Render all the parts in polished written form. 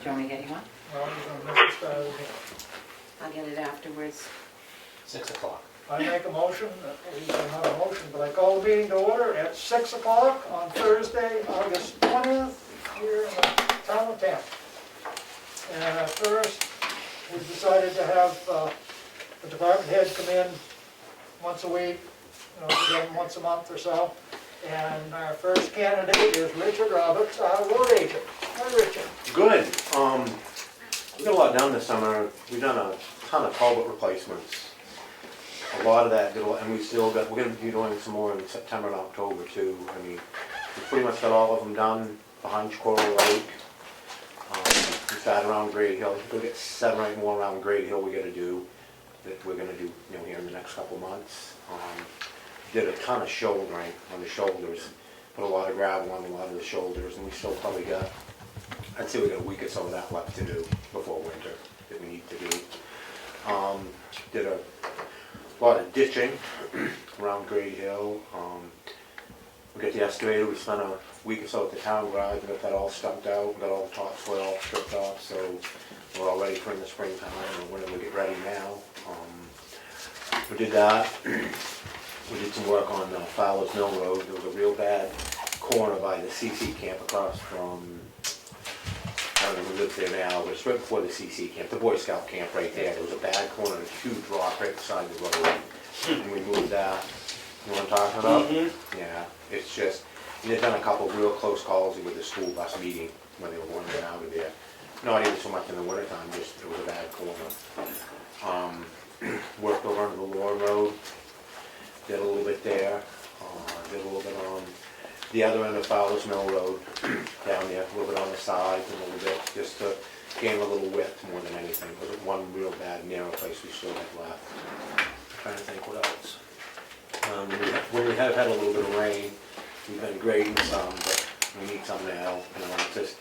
you want me to get you one? Well, you're gonna miss the start of the meeting. I'll get it afterwards. 6 o'clock. I make a motion, not a motion, but I call the meeting to order at 6 o'clock on Thursday, August 20th, here in the town of Tamworth. And at first, we decided to have the department heads come in once a week, again, once a month or so. And our first candidate is Richard Roberts, our road agent. Hi, Richard. Good. We got a lot done this summer. We've done a ton of culvert replacements. A lot of that, and we're going to be doing some more in September and October too. I mean, we pretty much got all of them done behind Coral Lake. We started around Grade Hill. We'll get 7 or 8 more around Grade Hill we got to do, that we're going to do here in the next couple months. Did a ton of shouldering on the shoulders. Put a lot of gravel on a lot of the shoulders, and we still probably got, I'd say we got a week or so of that left to do before winter that we need to do. Did a lot of ditching around Grade Hill. We got the excavator. We spent a week or so at the town garage and got that all stumped out. Got all the topsoil all stripped off, so we're all ready for in the springtime. And we're going to get ready now. We did that. We did some work on Fowler's Mill Road. There was a real bad corner by the CC camp across from, I don't know who lives there now, but it's right before the CC camp, the Boy Scout camp right there. There was a bad corner, a huge rock right beside the road, and we moved that. You know what I'm talking about? Mm-hmm. Yeah, it's just, and they've done a couple of real close calls with the school bus meeting when they were going out of there. Not even so much in the wintertime, just it was a bad corner. Worked over on the Warren Road, did a little bit there, did a little bit on the other end of Fowler's Mill Road, down there, a little bit on the sides, and a little bit, just to gain a little width more than anything. It was one real bad narrow place we still had left. I'm trying to think what else. When we have had a little bit of rain, we've been grading some, but we need some now. It's just,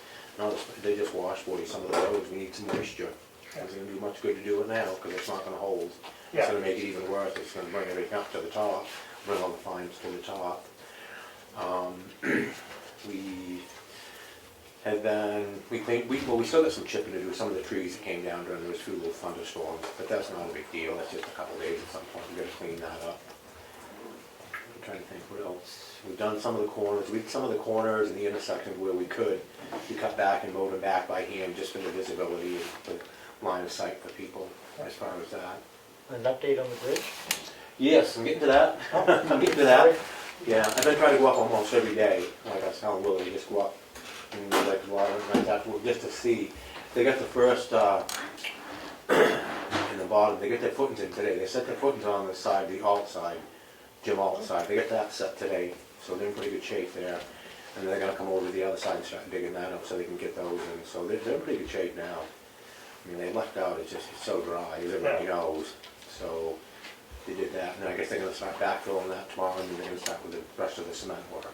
they just washboarded some of the roads. We need some moisture. It's going to do much good to do it now because it's not going to hold. It's going to make it even worse. It's going to bring everything up to the top, bring all the fines to the top. We have been, we still got some chipping to do. Some of the trees that came down during those few little thunderstorms, but that's not a big deal. That's just a couple days at some point. We've got to clean that up. I'm trying to think what else. We've done some of the corners. We did some of the corners and the intersections where we could. We cut back and mowed them back by hand just for the visibility and the line of sight for people as far as that. An update on the bridge? Yes, I'm getting to that. I'm getting to that. Yeah, I've been trying to go up almost every day. Like I was telling Willie, just go up and like a lot of nights afterwards just to see. They got the first in the bottom. They got their footings in today. They set their footings on the side, the alt side, Jim alt side. They got that set today, so they're in pretty good shape there. And they're gonna come over to the other side and start digging that up so they can get those in. So they're in pretty good shape now. I mean, they left out, it's so dry, as everybody knows. So they did that, and I guess they're going to start backfilling that tomorrow, and they're going to start with the rest of the cement work.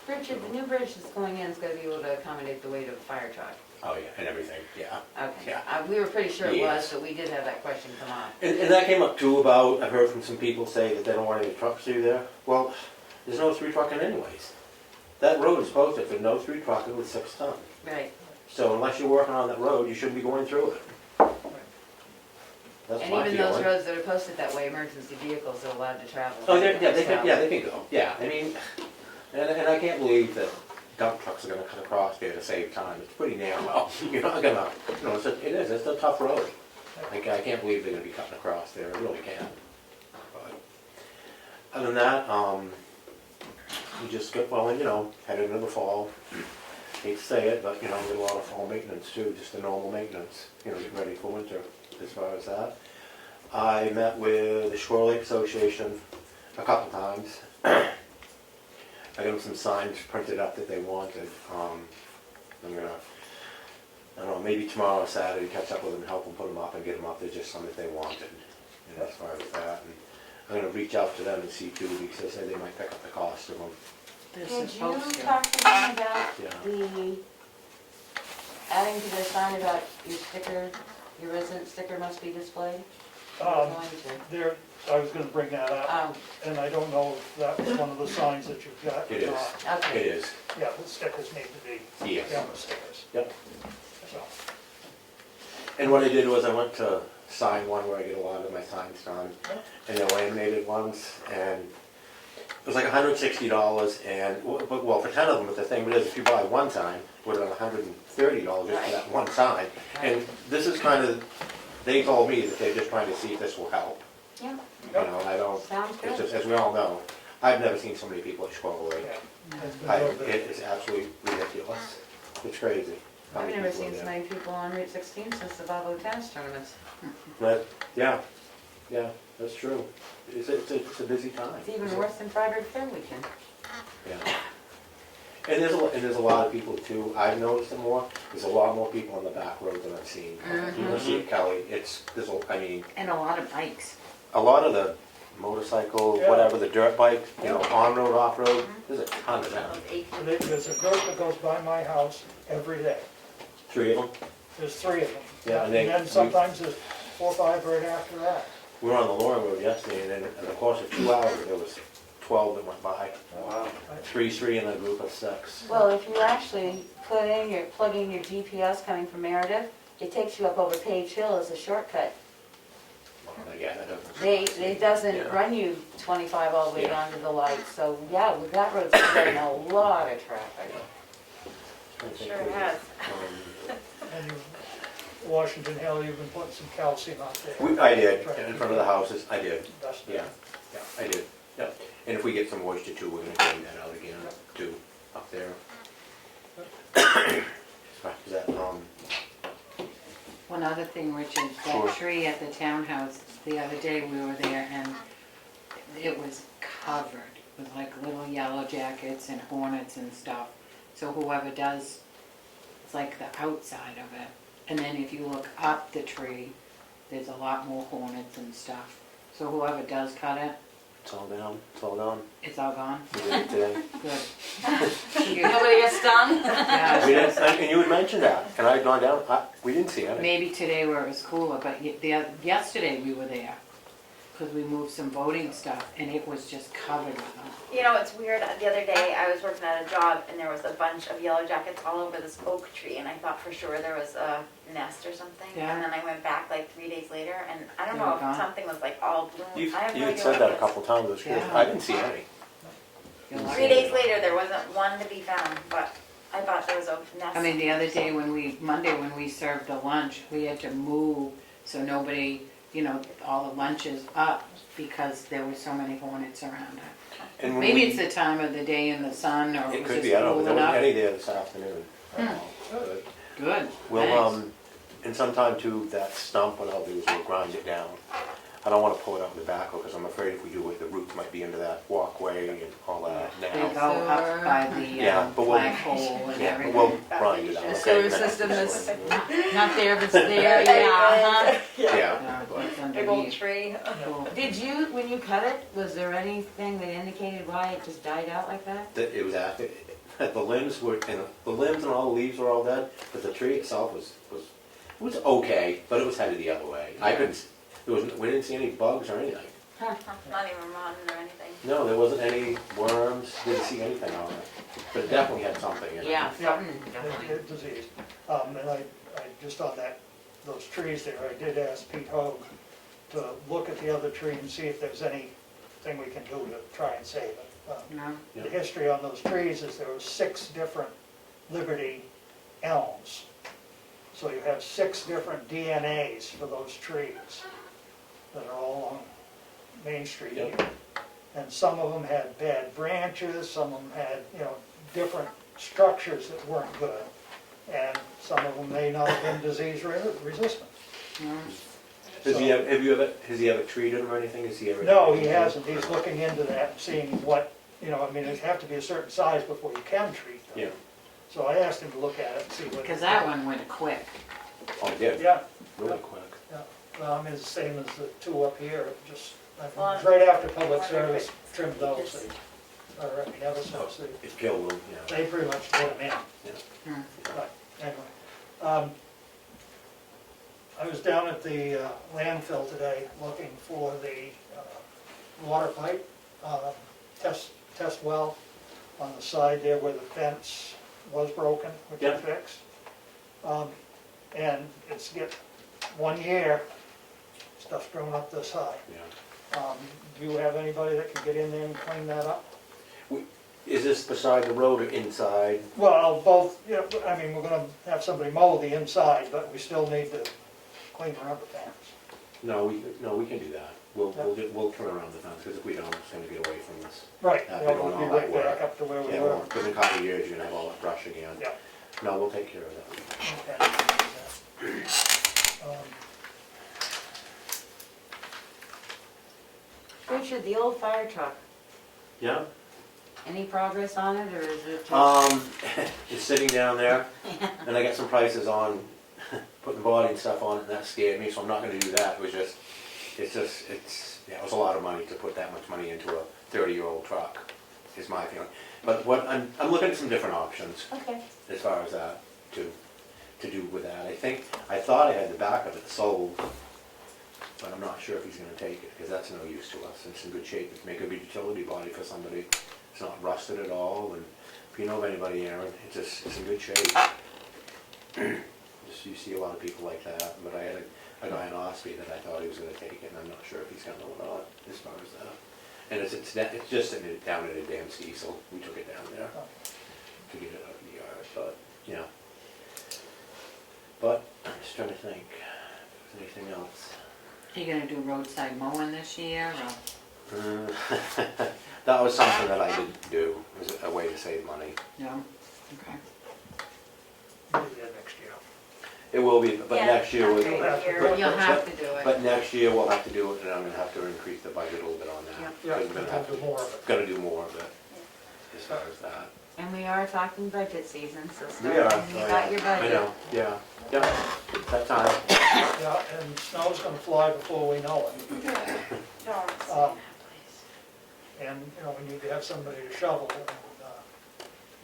Richard, the new bridge that's going in is going to be able to accommodate the weight of a fire truck. Oh, yeah, and everything, yeah. Okay. Yeah. We were pretty sure it Yes. was, but we did have that question come up. And that came up too about, I've heard from some people say that they don't want any trucks through there. Well, there's no 3 trucking anyways. That road is posted for no 3 trucking with 6 ton. Right. So unless you're working on that road, you shouldn't be going through it. That's And my even feeling. those roads that are posted that way, emergency vehicles are allowed to travel. Oh, they can go. Yeah, I mean, and I can't believe that dump trucks are going to cut across there to save time. It's pretty narrow. You're not going to, it's a tough road. I can't believe they're going to be cutting across there. I really can't. But other than that, we just get, headed into the fall. Hate to say it, but, we get a lot of fall maintenance too, just the normal maintenance, getting ready for winter as far as that. I met with the Shore Lake Association a couple times. I got them some signs printed up that they wanted. I'm gonna, I don't know, maybe tomorrow or Saturday, catch up with them, help them put them up and get them up. There's just some that they wanted, as far as that. And I'm gonna reach out to them and see too, because they said they might pick up the cost of them. They're Did you supposed to. talk to them about Yeah. the, adding to their sign about your sticker, your resident sticker must be displayed? Going to. I was gonna bring that up, and I don't know if that was one of the signs that you've got. It is. Okay. It is. Yeah, the stickers need to be Yes. camera stickers. Yep. So, And what I did was I went to sign one where I get a lot of my signs done, and the laminated ones, and it was like $160, and, well, for 10 of them, but the thing is, if you buy one sign, it would have been $130 just for that one sign. And this is kind of, they told me that they're just trying to see if this will help. Yeah, You know, and I don't, sounds it's good. just, as we all know, I've never seen so many people at Squirrel Lake. Yeah. It's been I, a little bit- it is absolutely ridiculous. It's crazy. how I've many never people are seen so there. many people on Route 16 since the Volvo tennis tournaments. But, yeah, that's true. It's a busy time. It's even worse than Freiburg Fair weekend. Yeah. And there's a lot of people too, I've noticed it more, there's a lot more people on the back road than I've seen. You can see it, Kelly, I mean, And a lot of bikes. a lot of the motorcycle, Yeah. whatever, the dirt bike, you know, on-road, off-road, there's a ton of them. There's a group that goes by my house every day. 3 of them. There's 3 of them. Yeah, and And then sometimes there's 4 or 5 right after that. We were on the Lauren Road yesterday, and then in the course of 2 hours, there was 12 that went by. Wow. 3 in a group of 6. Well, if you actually plug in your GPS coming from Meredith, it takes you up over Page Hill as a shortcut. Well, yeah, that doesn't. It doesn't Yeah. run you 25 all the way Yeah. down to the light, so yeah, with that road's getting a lot of traffic. Sure has. And Washington Hill, you've been putting some calcium out there. I did, in front of the houses, I did. That's Yeah, I did, yeah. And if we get some moisture too, we're gonna clean that out again, too, up there. Is that, One other thing, Richard, Sure. that tree at the townhouse, the other day we were there and it was covered with like little yellow jackets and hornets and stuff. So whoever does, it's like the outside of it. And then if you look up the tree, there's a lot more hornets and stuff. So whoever does cut it, it's all down, it's all done. it's all gone. We did it today. Good. Nobody gets stung? Yeah. We didn't, and you had mentioned that, and I had gone down, we didn't see any. Maybe today where it was cooler, but yesterday we were there. Because we moved some voting stuff and it was just covered with them. You know, it's weird, the other day I was working at a job and there was a bunch of yellow jackets all over this oak tree and I thought for sure there was a nest or something. Yeah. And then I went back like 3 days later and I don't They know were if gone. something was like all You bloomed. I have no had idea said what that it a was. couple times, it was curious. Yeah. I didn't see any. You're lucky. 3 days later, there wasn't one to be found, but I thought there was a nest. I mean, the other day Monday when we served the lunch, we had to move so nobody, all the lunch is up because there were so many hornets around it. And when Maybe we- it's the time of the day in the sun or it It was could just be, I don't know, cool there wasn't enough. any there this afternoon. But Good, We'll, thanks. and sometime too, that stump, what I'll do is we'll grind it down. I don't wanna pull it out with the backhoe, because I'm afraid if we do it, the roots might be into that walkway and all that They now. go up by the Yeah, but we'll- flagpole and Yeah, but everything. we'll grind it out, The okay? sewer system is not there, but it's there, yeah, Yeah, Yeah, but it's Big old underneath. tree. Cool. Did you, when you cut it, was there anything that indicated why it just died out like that? it was after, the limbs and all the leaves were all dead, but the tree itself was okay, but it was headed the other way. We didn't see any bugs or anything. Not even rotten or anything. No, there wasn't any worms, didn't see anything on it, but it definitely had something in it. Yeah, something It's definitely. disease. And I just on those trees there, I did ask Pete Hogue to look at the other tree and see if there's anything we can do to try and save it. No? The history on those trees is there were 6 different Liberty elms. So you have 6 different DNAs for those trees that are all on Main Street here. Yep. And some of them had bad branches, some of them had, different structures that weren't good. And some of them may not have been disease resistant. No? Has he ever treated them or anything? Has he ever? No, he hasn't. He's looking into that and seeing what, they have to be a certain size before you can treat them. Yeah. So I asked him to look at it and see what. Because that one went quick. Oh, he did? Yeah, Really quick. it's the same as the 2 up here, just, I think, Well, it's right after public wonder if service it- trimmed those, or never so, It killed them, yeah. they pretty much put them in. Hmm. But anyway, I was down at the landfill today looking for the water pipe test well on the side there where the fence was broken, which I Yeah. fixed. And it's 1 year, stuff's grown up this high. Yeah. Do you have anybody that can get in there and clean that up? Is this beside the road or inside? Well, both, yeah, I mean, we're gonna have somebody mow the inside, but we still need to clean the rubber fence. No, we can do that. We'll turn around the fence, because if we don't, it's gonna get away from us. Right, Yeah, yeah, we we'll don't be all that right work. back up to where we Yeah, were. well, within a couple of years, you're gonna have all that brush again. Yeah. No, we'll take care of that. Okay. Richard, the old fire truck, Yeah? any progress on it, or is it just? It's sitting down there, and I got some prices on putting body and stuff on it, and that scared me, so I'm not gonna do that. It was just, yeah, it was a lot of money to put that much money into a 30-year-old truck, is my feeling. But I'm looking at some different options Okay. as far as that, to do with that. I thought I had the back of it sold, but I'm not sure if he's gonna take it, because that's no use to us. It's in good shape. It's make a good utility body for somebody. It's not rusted at all, and if you know of anybody, Aaron, it's in good shape. Just, you see a lot of people like that, but I had a guy in Ospey that I thought he was gonna take it, and I'm not sure if he's gonna or not, as far as that. And it's just sitting down at a damn diesel. We took it down there to get it out of the yard, but, yeah. But, I'm just trying to think, if there's anything else. Are you gonna do roadside mowing this year, or? That was something that I didn't do, it was a way to save money. No? Okay. We'll do that next year. It will be, but Yeah, next year, after we'll- a year. But- You'll have to do it. but next year we'll have to do it, and I'm gonna have to increase the budget a little bit on that. Yeah, Because we're we'll gonna have do more of it. Gonna do more of it, as far as that. And we are talking budget season, so We start are. thinking about your I budget. know, yeah, that time. Yeah, and snow's gonna fly before we know it. Don't say that, Um, please. And, you know, we need to have somebody to shovel, and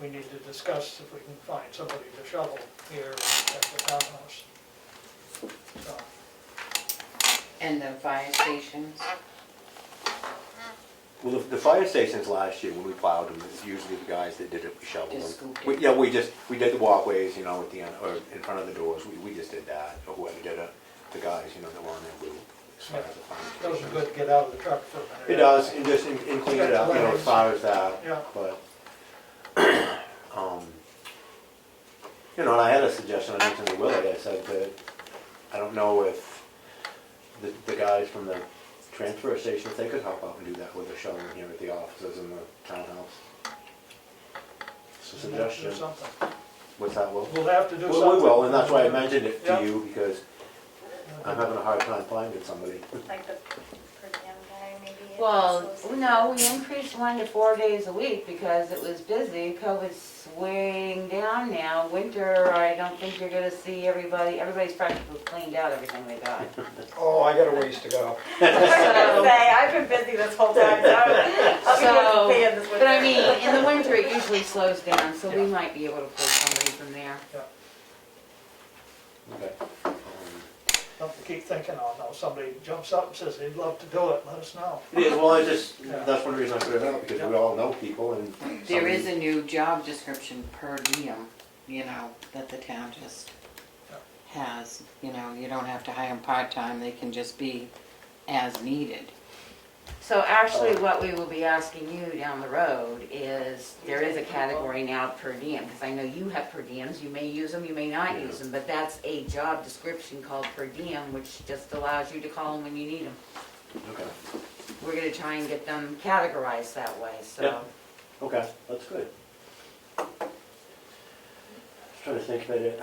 we need to discuss if we can find somebody to shovel here at the townhouse. So, And the fire stations? Well, the fire stations last year, when we plowed them, it's usually the guys that did it, we shoveled Just them. scooped it. Yeah, we did the walkways, you know, at the end, or in front of the doors, we just did that, or whoever did it, the guys, you know, that were on there, we, as far as the fire those are station. good to get out of the truck for a minute. It does, and just in clean it up, you know, as far as that, Yeah. but, you know, and I had a suggestion, I mentioned to Willie, I said that, I don't know if the guys from the transfer station, if they could help out and do that with the shoveling here at the offices in the townhouse. It's a We'll have to suggestion. do something. What's that, Will? We'll have to do something. Well, we will, and that's why I mentioned it Yeah. to you, because I'm having a hard time finding somebody. Like the per diem guy, maybe. Well, associate. no, we increased 1 to 4 days a week because it was busy. COVID's swinging down now. Winter, I don't think you're gonna see everybody's practically cleaned out everything they got. Oh, I got a ways to go. I was gonna say, I've been busy this whole time, so I'll be So, paying this winter. but I mean, in the winter, it usually slows down, so we might be able to pull somebody from there. Okay. Something to keep thinking on, though. Somebody jumps up and says they'd love to do it, let us know. It is, well, I just, Yeah. that's one reason I put it out, because we all know people and. There is somebody- a new job description per diem, you know, that the town just has. You know, you don't have to hire them part-time, they can just be as needed. So actually, what we will be asking you down the road is, there is a category now per diem, because I know you have per diems, you may use them, you may not use them, but that's a job description called per diem, which just allows you to call them when you need them. Okay, We're gonna try and get them categorized that way, so. Yeah. okay, that's good. Just trying to think about it.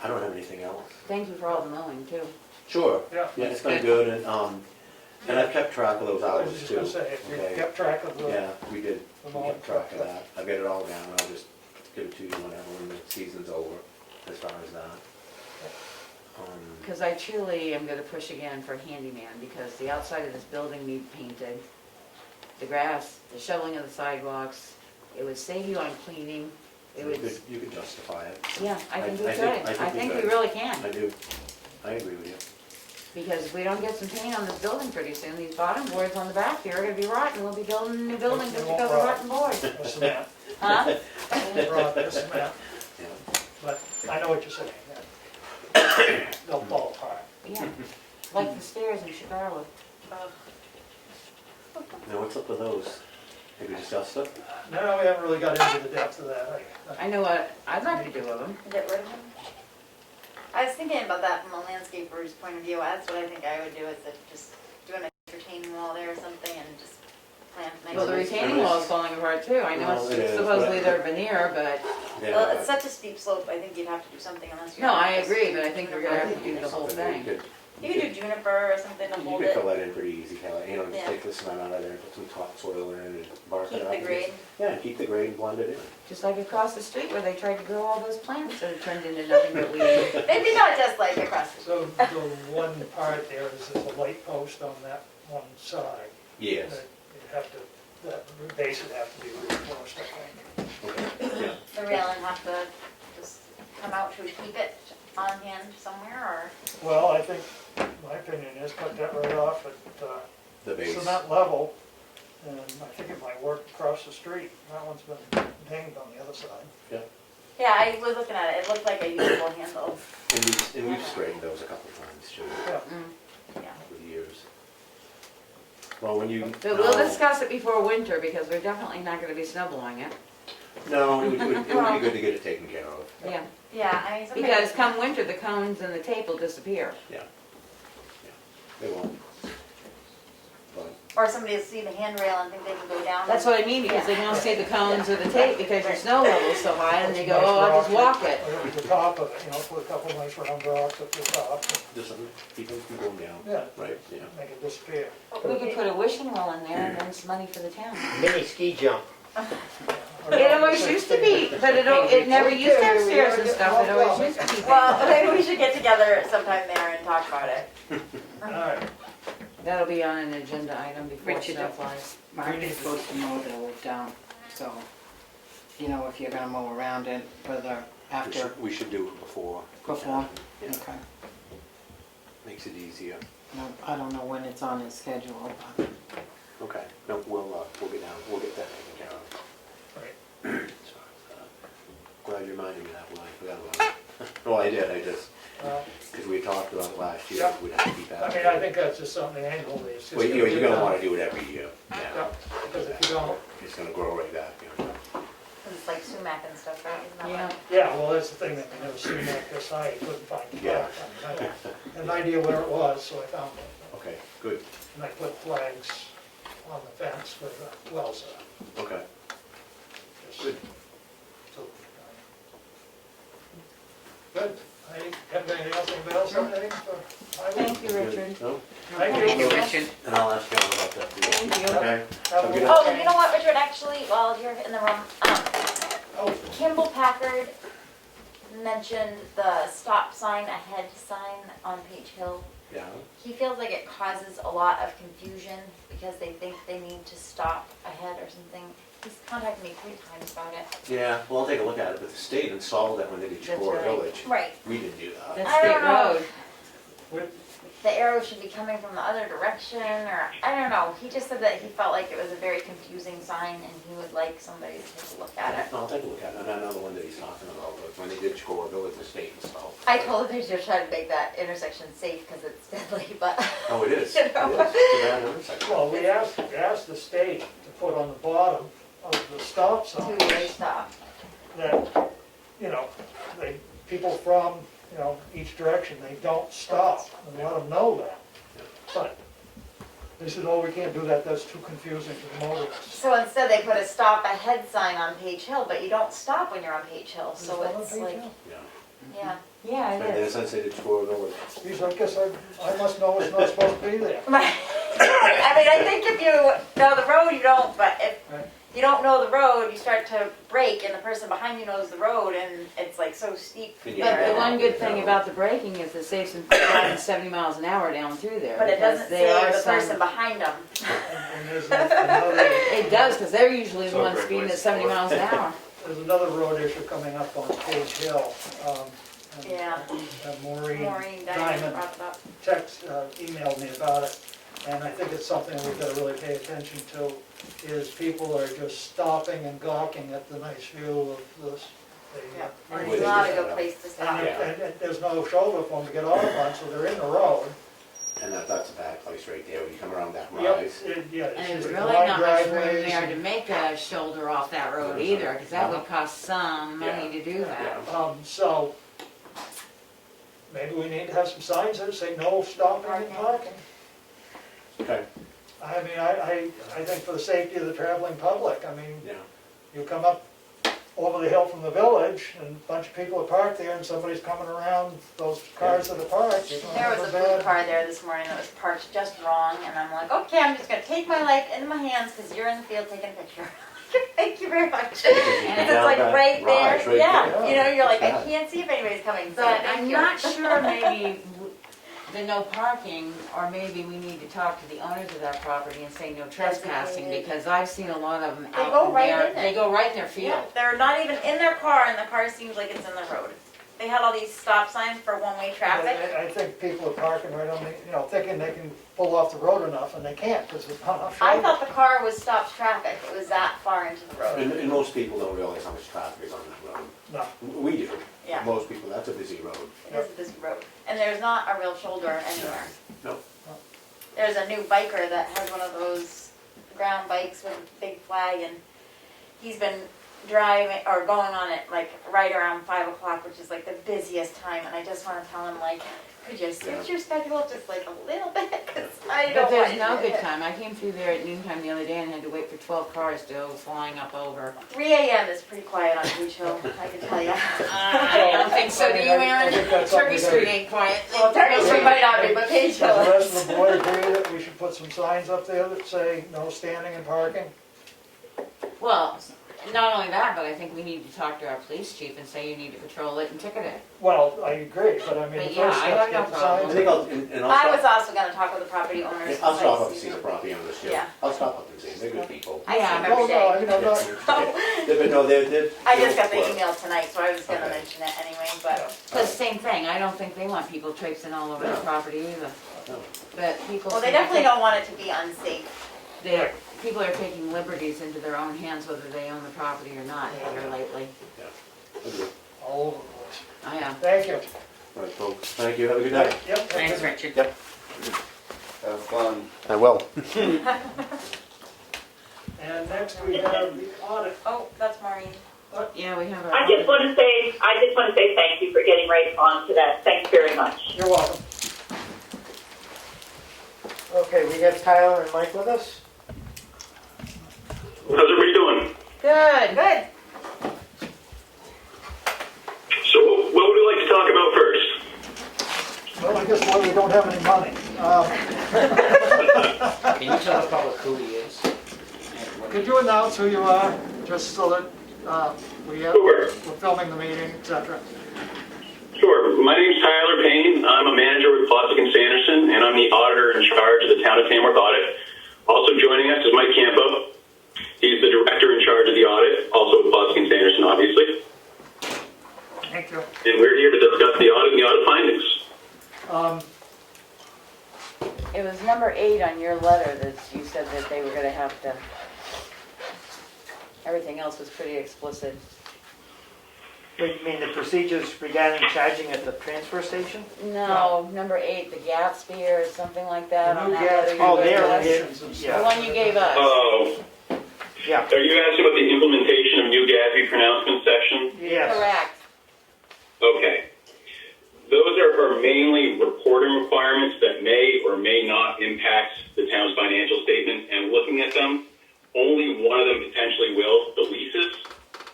I don't have anything else. Thank you for all the mowing too. Sure. Yeah. Yeah, it's been good, and I've kept track of those I was hours just too. gonna say, if you Okay. kept track of the, Yeah, we did, the we mowing kept track of truck. that. I've got it all down, I'll just give it to you whenever, when the season's over, as far as that. Because I truly am gonna push again for handyman, because the outside of this building needs painted. The grass, the shoveling of the sidewalks, it would save you on cleaning. It would, You could justify it. yeah, I think we I could. think I we think we could. really can. I do. I agree with you. Because if we don't get some paint on this building pretty soon, these bottom boards on the back here are gonna be rotten. We'll be building a new building They just won't because of rot. rotten boards. Or cement. Huh? Rock or cement. Yeah. But I know what you're saying, yeah. they'll fall apart. Yeah, like the stairs in Chicago. Now, what's up with those? Have you discussed it? No, we haven't really got into the depth of that. I know what I'd like to do with them. Get rid of them? I was thinking about that from a landscaper's point of view. That's what I think I would do, is that just do a retaining wall there or something and just plant nice. Well, the retaining wall is falling apart too. I know Well, it is, supposedly but- they're veneer, but, Well, it's such a steep slope, I think you'd have to do something unless you. no, I agree, but I think we're gonna have to do the whole Something thing. You could do juniper or something to You hold could it, fill that in pretty easy, Kelly, you know, just Yeah. take this amount out of there and put some topsoil in and bark it keep up. the grade. Yeah, keep the grade and blend it in. Just like across the street where they tried to grow all those plants that have turned into nothing but weeds. Maybe not just like across the street. So the one part there is there's a light post on that one side. Yes. That you have to, that base would have to be reinforced, I think. Okay, yeah. The railing have to just come out, should we keep it on hand somewhere, Well, I think, my opinion is cut that right off at The base. cement level, and I think it might work across the street. That one's been dinged on the other side. Yeah, or? Yeah, I was looking at it, it looked like a usable handle. and we've straightened those a couple of times too, Yeah. Yeah. over the years. Well, when you. But we'll discuss it before winter because we're definitely not gonna be snow blowing it. No, it would be good to get it taken care of. Yeah, Yeah, I mean, somebody. because come winter, the cones and the tape will disappear. Yeah. Yeah, they won't. But, Or somebody will see the handrail and think they can go down. That's what I mean, because they won't see the cones or the tape because your snow level's so high and they go, oh, I'll just walk it. Or the top of it, you know, put a couple nice round rocks at the top, just keep them from going down, yeah, right, yeah. make it disappear. We could put a wishing well in there and then some money for the town. Mini ski jump. It always used to be, but it never used to have stairs and stuff, it always used to be. Well, maybe we should get together sometime there and talk about it. All right, That'll be on an agenda item before Richard, snow flies. Mark is supposed to mow the old down, so, you know, if you're gonna mow around it, whether after, We should do it before. before, Yeah, okay. makes it easier. No, I don't know when it's on his schedule, but, Okay, no, we'll get down, we'll get that taken care of. right. So, glad you reminded me that one, I forgot about it. Well, I did, because we talked about it last year, Yeah. we'd have to keep that. I mean, I think that's just something annually. It's just Well, gonna you're get gonna wanna done. do it every year, Yeah, yeah. because if you don't, It's gonna grow right back, you know. It's like sumac and stuff, right? Isn't that Yeah. what- yeah, well, that's the thing, that we never seen like this high, you couldn't find the Yeah. part. I mean, I had an idea where it was, so I found it. Okay, good, And I put flags on the fence where the wells are. okay, Just- good. so, Good. I have anything else, anybody else have anything for highway? Thank you, Richard. No? Thank thank you, you. Richard. And I'll ask John about that, too. Thank you. Okay? Have a good Okay. Oh, you know what, Richard, actually, while you're in the room, Oh, Kimball Packard mentioned the stop sign ahead sign on Page Hill. Yeah, He feels like it causes a lot of confusion because they think they need to stop ahead or something. He's contacted me 3 times about it. yeah, well, I'll take a look at it, but the state installed that when they did That's Chicora right. Village. Right. We didn't do that. That's I State don't know. Road. with- The arrow should be coming from the other direction, or, I don't know. He just said that he felt like it was a very confusing sign and he would like somebody to take a look at it. I'll take a look at it, and I know the one that he's talking about, but when they did Chicora Village, the state installed. I told him they should try to make that intersection safe because it's deadly, but. Oh, it is, You it is, know. it's a bad intersection. Well, we asked the state to put on the bottom of the stop sign Two-way stop. that, you know, people from, you know, each direction, they don't stop, and let them know that. But they said, oh, we can't do that, that's too confusing to the motorists. So instead they put a stop ahead sign on Page Hill, but you don't stop when you're on Page Hill, so Is that on it's Page like, Hill? Yeah, yeah. Yeah, and it then is. since they did Chicora Village, Geez, I guess I must know it's not supposed to be there. I mean, I think if you know the road, you don't, but if Right. you don't know the road, you start to brake and the person behind you knows the road and it's like so steep. But But the there. one good thing about the braking is it saves them from driving 70 miles an hour down through there. But it because doesn't there are save the some- person behind them. And there's another, It does, because they're usually the So ones great speeding place at 70 for it. miles an hour. there's another road issue coming up on Page Hill. And, Yeah. Maureen Maureen Diamond Diamond brought it up. emailed me about it, and I think it's something we've got to really pay attention to, is people are just stopping and gawking at the nice view of this Yeah, They, and Where it's they not a get good that place to stop. and there's no shoulder for them to get off on, so they're in the road. And that's a bad place right there, when you come around that Yep, rise. yeah. And there's it's really wide not much room driveways there and- to make a shoulder off that road either, because that would cost some money to do that. Yeah. So, maybe we need to have some signs that say no stopping and parking. Okay, I mean, I think for the safety of the traveling public, I mean, yeah. you come up over the hill from the village, and a bunch of people are parked there, and somebody's coming around those cars that are parked. you know, There was a have blue bad- car there this morning that was parked just wrong, and I'm like, okay, I'm just gonna take my life into my hands, because you're in the field taking a picture. Thank you very much. And it's down like that right rise there, right yeah, there. you know, you're like, I Yeah. can't see if anybody's coming, so But thank I'm you. not sure maybe the no parking, or maybe we need to talk to the owners of that property and say no trespassing, Designated. because I've seen a lot of them They out go in right there. in there. They go right in their Yeah, field. they're not even in their car, and the car seems like it's in the road. They had all these stop signs for one-way traffic. I think people are parking right on the, thinking they can pull off the road enough, and they can't, because there's not enough I shoulder. thought the car was stopped traffic, it was that far into the road. And most people don't realize how much traffic is on that road. No. We do. Yeah. Most people, that's a busy road. It is a busy road, and there's not a real shoulder anywhere. No. There's a new biker that has one of those ground bikes with a big flag, and he's been driving, or going on it, like, right around 5 o'clock, which is like the busiest time, and I just wanna tell him, like, could you suit your schedule just like a little bit, 'cause I But don't want there's no to. good time. I came through there at noontime the other day and had to wait for 12 cars to go flying up over. 3 a.m. is pretty quiet on Beach Hill, I can tell you. I don't think so, do you, I think Aaron? that's something Turkey that- Street ain't quiet. Well, Turkey Street might not be, but Beach Hill Does the rest is. of the board agree that we should put some signs up there that say no standing and parking? Well, not only that, but I think we need to talk to our police chief and say you need to patrol it and ticket it. Well, I agree, but I mean, But the yeah, first I step, have no get the problem. I signs. think I'll I was stop. also gonna talk with the property owners. I'll because stop I up and see the them. property owners too. Yeah. I'll stop up and see them, they're good people. I see Yeah. them No, every no, I day. mean, I'm not, But no, they're. I just got the they'll work. email tonight, so I was gonna Okay. mention it anyway, but. Because same thing, I don't think they want people traipsing all over the No. property either. No. But people. Well, they seem to definitely take- don't want it to be unsafe. People are taking liberties into their own hands, whether they own the property or not, here lately. Okay. all over the place. I am. Thank you. All right, folks, thank you, have a good night. Yep. Thanks, Richard. Have fun. I will. And next we have the audit. Oh, that's Maureen. Yeah, we have our. I just want to say thank you for getting right on to that. Thanks very much. You're welcome. Okay, we have Tyler and Mike with us. How's everybody doing? Good. Good. So, what would you like to talk about first? Well, I guess why we don't have any money. Can you tell the public who he is? Could you announce who you are, just so that we're Sure. filming the meeting, et cetera? Sure. My name's Tyler Payne. I'm a manager with Bostic & Sanderson, and I'm the auditor in charge of the Town of Tamworth audit. Also joining us is Mike Campo. He's the director in charge of the audit, also with Bostic & Sanderson, obviously. Thank you. And we're here to discuss the audit and the audit findings. It was number 8 on your letter that you said that they were gonna have to, everything else was pretty explicit. You mean the procedures regarding charging at the transfer station? No, number 8, the Gatsby or something like that The on new that letter. Gatsby you Oh, gave there us. it is. regulations and The Yeah. one you gave us. Oh, Yeah. are you asking about the implementation of new GASB pronouncement section? Yes. Correct. Okay. Those are mainly reporting requirements that may or may not impact the town's financial statement. And looking at them, only one of them potentially will, the leases.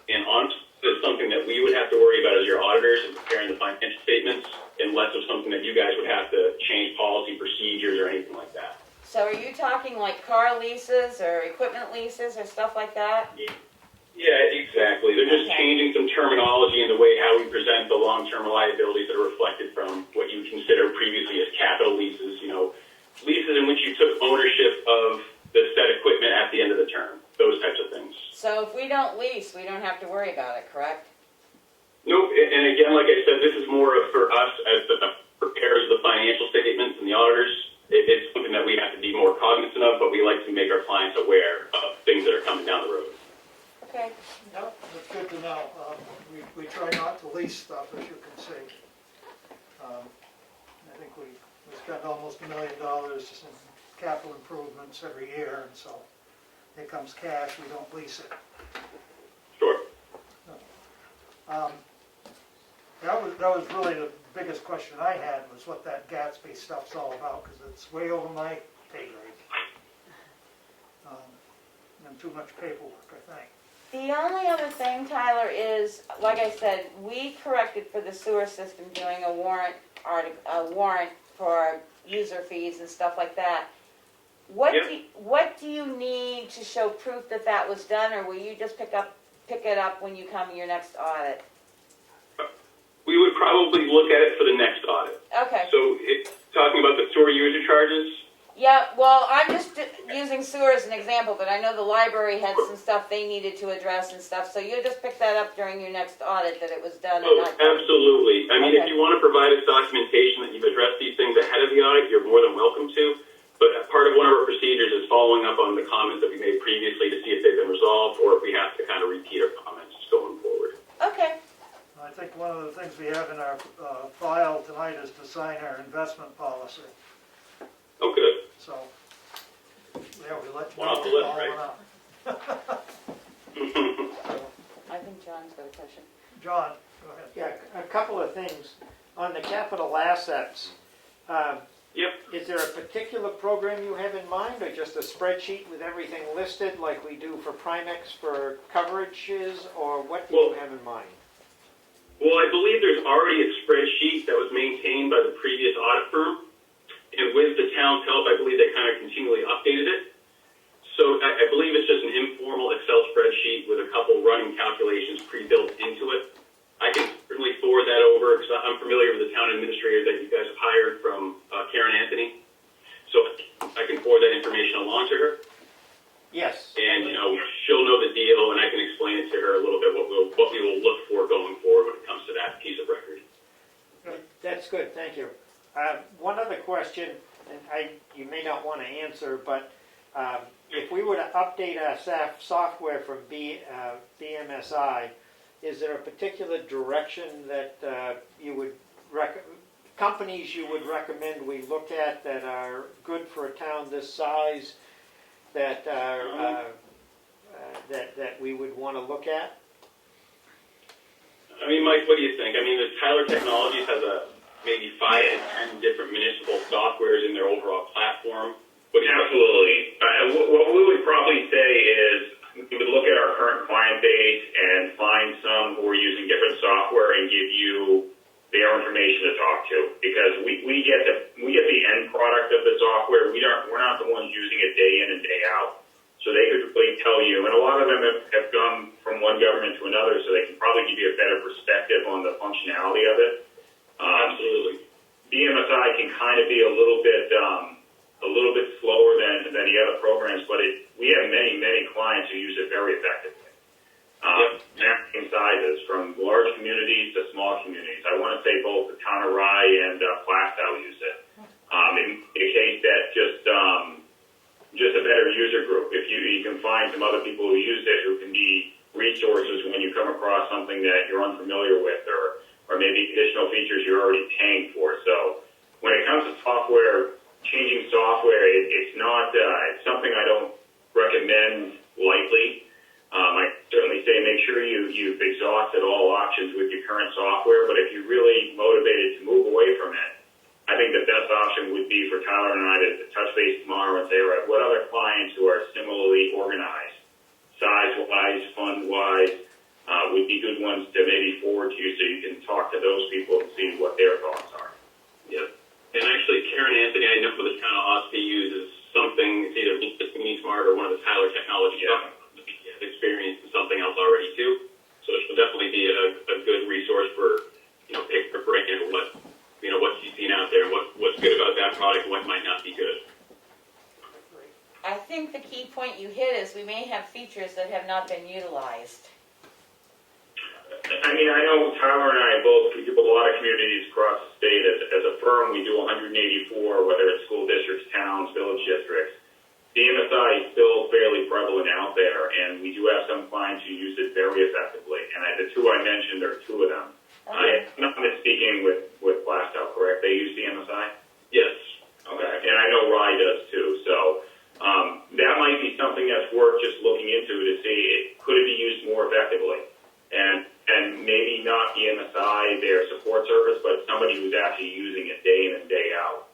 And honestly, it's something that we would have to worry about as your auditors in preparing the financial statements, unless it's something that you guys would have to change policy procedures or anything like that. So are you talking like car leases or equipment leases or stuff like that? Yeah, exactly. They're just Okay. changing some terminology in the way how we present the long-term liabilities that are reflected from what you consider previously as capital leases, leases in which you took ownership of the said equipment at the end of the term, those types of things. So if we don't lease, we don't have to worry about it, correct? Nope, and again, like I said, this is more of for us as the preparers of the financial statements and the auditors. It's something that we have to be more cognizant of, but we like to make our clients aware of things that are coming down the road. Okay. Yep. That's good to know. We try not to lease stuff, as you can see. I think we spend almost $1 million in capital improvements every year, and so here comes cash, we don't lease it. Sure. That was really the biggest question I had, was what that Gatsby stuff's all about, because it's way over my pay grade. And too much paperwork, I think. The only other thing, Tyler, is, like I said, we corrected for the sewer system doing a warrant for user fees and stuff like that. What do you need to show proof that that was done, or will you just pick it up when you come your next audit? We would probably look at it for the next audit. Okay. So, talking about the sewer user charges, Yeah, well, I'm just using sewer as an example, but I know the library had some stuff they needed to address and stuff, so you'll just pick that up during your next audit, that it was done and not done. absolutely. I mean, Okay. if you want to provide us documentation that you've addressed these things ahead of the audit, you're more than welcome to. But part of one of our procedures is following up on the comments that we made previously to see if they've been resolved or if we have to kind of repeat our comments going forward. Okay. I think one of the things we have in our file tonight is to sign our investment policy. Oh, good. So, yeah, we let you One know. off the list, all right? went up. So, I think John's got a question. John, go ahead. Yeah, a couple of things. On the capital assets, Yep. is there a particular program you have in mind, or just a spreadsheet with everything listed like we do for Primex for coverages, or what do you have in mind? Well, I believe there's already a spreadsheet that was maintained by the previous audit firm. And with the town's help, I believe they kind of continually updated it. So I believe it's just an informal Excel spreadsheet with a couple running calculations pre-built into it. I can certainly forward that over because I'm familiar with the town administrator that you guys have hired from Karen Anthony. So I can forward that information along to her. Yes. And, she'll know the deal and I can explain it to her a little bit what we will look for going forward when it comes to that piece of record. That's good, thank you. One other question, and you may not want to answer, but if we were to update our software from BMSI, is there a particular direction that you would companies you would recommend we look at that are good for a town this size, that are that we would want to look at? I mean, Mike, what do you think? I mean, the Tyler Technologies has maybe 5 to 10 different municipal softwares in their overall platform. Absolutely. What we would probably say is we would look at our current client base and find some who are using different software and give you their information to talk to, because we get the end product of the software. We're not the ones using it day in and day out. So they could really tell you, and a lot of them have gone from one government to another, so they can probably give you a better perspective on the functionality of it. Absolutely. BMSI can kind of be a little bit slower than the other programs, but we have many clients who use it very effectively. Varying sizes, from large communities to small communities. I want to say both the town of Rye and Plastow use it. In a case that just a better user group. If you can find some other people who use it who can be resources when you come across something that you're unfamiliar with, or maybe additional features you're already paying for. So when it comes to software, changing software, it's something I don't recommend lightly. I certainly say make sure you've exhausted all options with your current software, but if you're really motivated to move away from it, I think the best option would be for Tyler and I to touch base tomorrow and say, all right, what other clients who are similarly organized, size-wise, fund-wise, would be good ones to maybe forward to you so you can talk to those people and see what their thoughts are. Yep. And actually, Karen Anthony, I know for the town of Ospey uses something, it's either MiniSmart or one of the Tyler Technologies. Yeah. He has experience in something else already too. So it should definitely be a good resource for, pick her brain and what she's seen out there, what's good about that product and what might not be good. I think the key point you hit is we may have features that have not been utilized. I mean, I know Tyler and I both, we do a lot of communities across the state. As a firm, we do 184, whether it's school districts, towns, village districts. the MSI is still fairly prevalent out there, and we do have some clients who use it very effectively. And the two I mentioned are two of them. I'm not misspeaking with Blastow, correct? They use the MSI? Yes. Okay, and I know Rye does too, so that might be something that's worth just looking into to see could it be used more effectively, and maybe not the MSI, their support service, but somebody who's actually using it day in and day out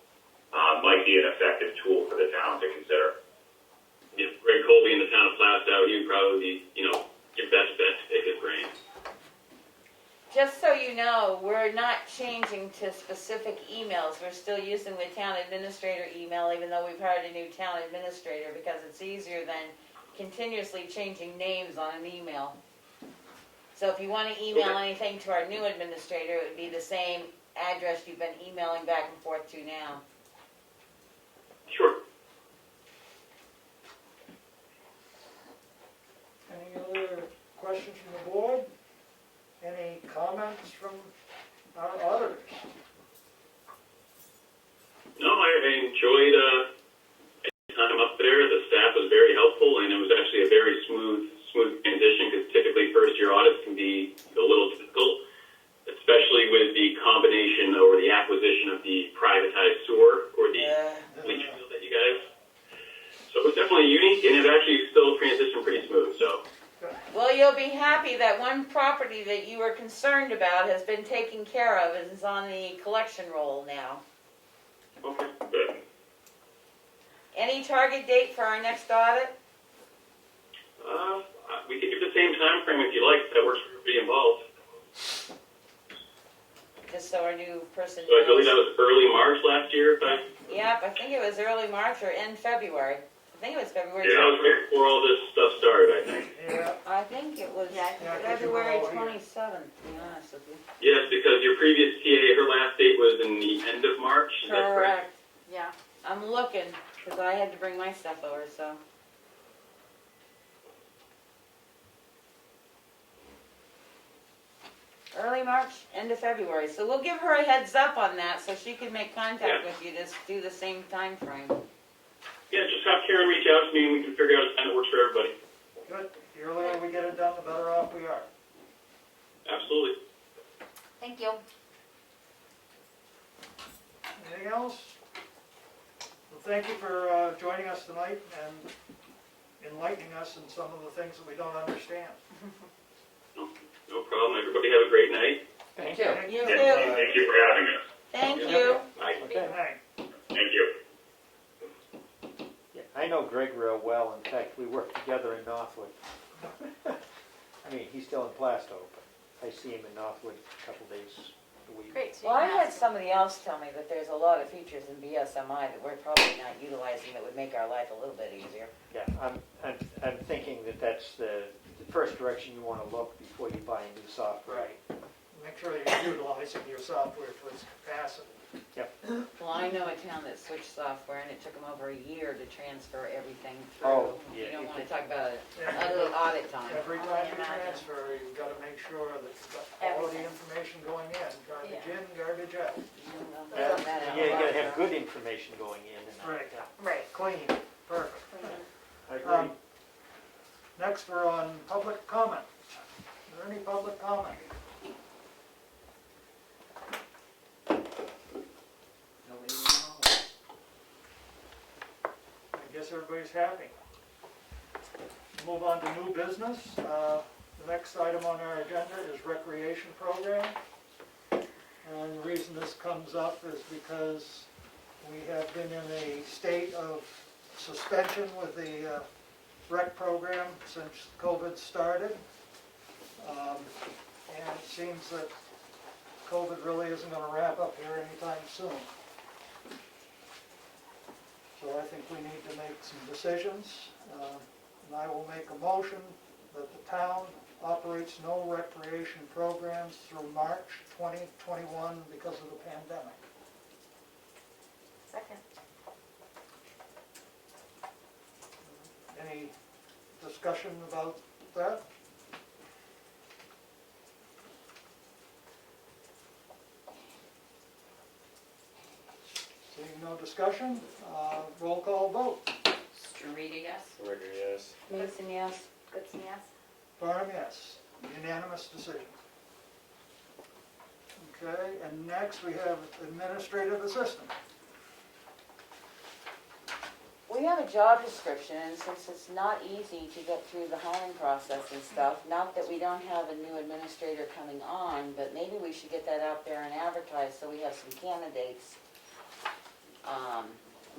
might be an effective tool for the town to consider. If Greg Colby in the town of Plastow, he would probably be, your best bet to pick his brain. Just so you know, we're not changing to specific emails. We're still using the town administrator email, even though we've hired a new town administrator, because it's easier than continuously changing names on an email. So if you want to email anything to our new administrator, it would be the same address you've been emailing back and forth to now. Sure. Any other questions from the board? Any comments from our auditors? No, I enjoyed my time up there. The staff was very helpful, and it was actually a very smooth transition, because typically first-year audits can be a little difficult, especially with the combination or the acquisition of the privatized sewer or the leach field that you guys. So it was definitely unique, and it actually still transitioned pretty smooth. So. Well, you'll be happy that one property that you were concerned about has been taken care of and is on the collection roll now. Okay, good. Any target date for our next audit? We could give the same time frame if you like. That works for everybody involved. Just so our new person So I believe that knows. was early March last year. Yep, I think it was early March or end February. I think it was February. Yeah, it was right before all this stuff started, I think. Yeah, I think it was Yeah, Yeah, 'cause you were February all here. 27th, to be honest with you. Yes, because your previous TA, her last date was in the end of March. Is that correct? Yeah. I'm looking, because I had to bring my stuff over, so. Early March, end of February. So we'll give her a heads up on that so she can make contact with you to do the same time frame. Yeah, just have Karen reach out to me and we can figure out a time that works for everybody. good. The earlier we get it done, the better off we are. Absolutely. Thank you. Anything else? Well, thank you for joining us tonight and enlightening us in some of the things that we don't understand. No problem. Everybody have a great night. Thank you. You And too. thank you for having us. Thank you. Bye. Good night. Thank you. Yeah, I know Greg real well. In fact, we work together in Northwood. I mean, he's still in Plastow, but I see him in Northwood a couple days a week. Great. So Well, I you can had ask- somebody else tell me that there's a lot of features in BSMI that we're probably not utilizing that would make our life a little bit easier. Yeah, I'm thinking that that's the first direction you want to look before you buy a new software. Right. Make sure you're utilizing your software to its capacity. Well, I know a town that switched software and it took them over a year to transfer everything Oh, through. yeah, You don't you want to did. talk about an Yeah. ugly audit time. Every I time you imagine. transfer, you've got to make sure that you've got quality information going in, garbage in, garbage out. Yeah, you gotta have good information going in. And Right. yeah, Right. Clean, perfect. I agree. Next, we're on public comment. Is there any public comment? Nobody knows. I guess everybody's happy. Move on to new business. The next item on our agenda is recreation program. And the reason this comes up is because we have been in a state of suspension with the rec program since COVID started. And it seems that COVID really isn't going to wrap up here anytime soon. So I think we need to make some decisions. And I will make a motion that the town operates no recreation programs through March 2021 because of the pandemic. Second. Any discussion about that? Seeing no discussion, roll call vote. Sharita, yes? Ricker, yes. Mason, yes. Goodson, yes? Barnum, yes. Unanimous decision. Okay, and next we have administrative assistant. We have a job description, and since it's not easy to get through the hiring process and stuff, not that we don't have a new administrator coming on, but maybe we should get that out there and advertise so we have some candidates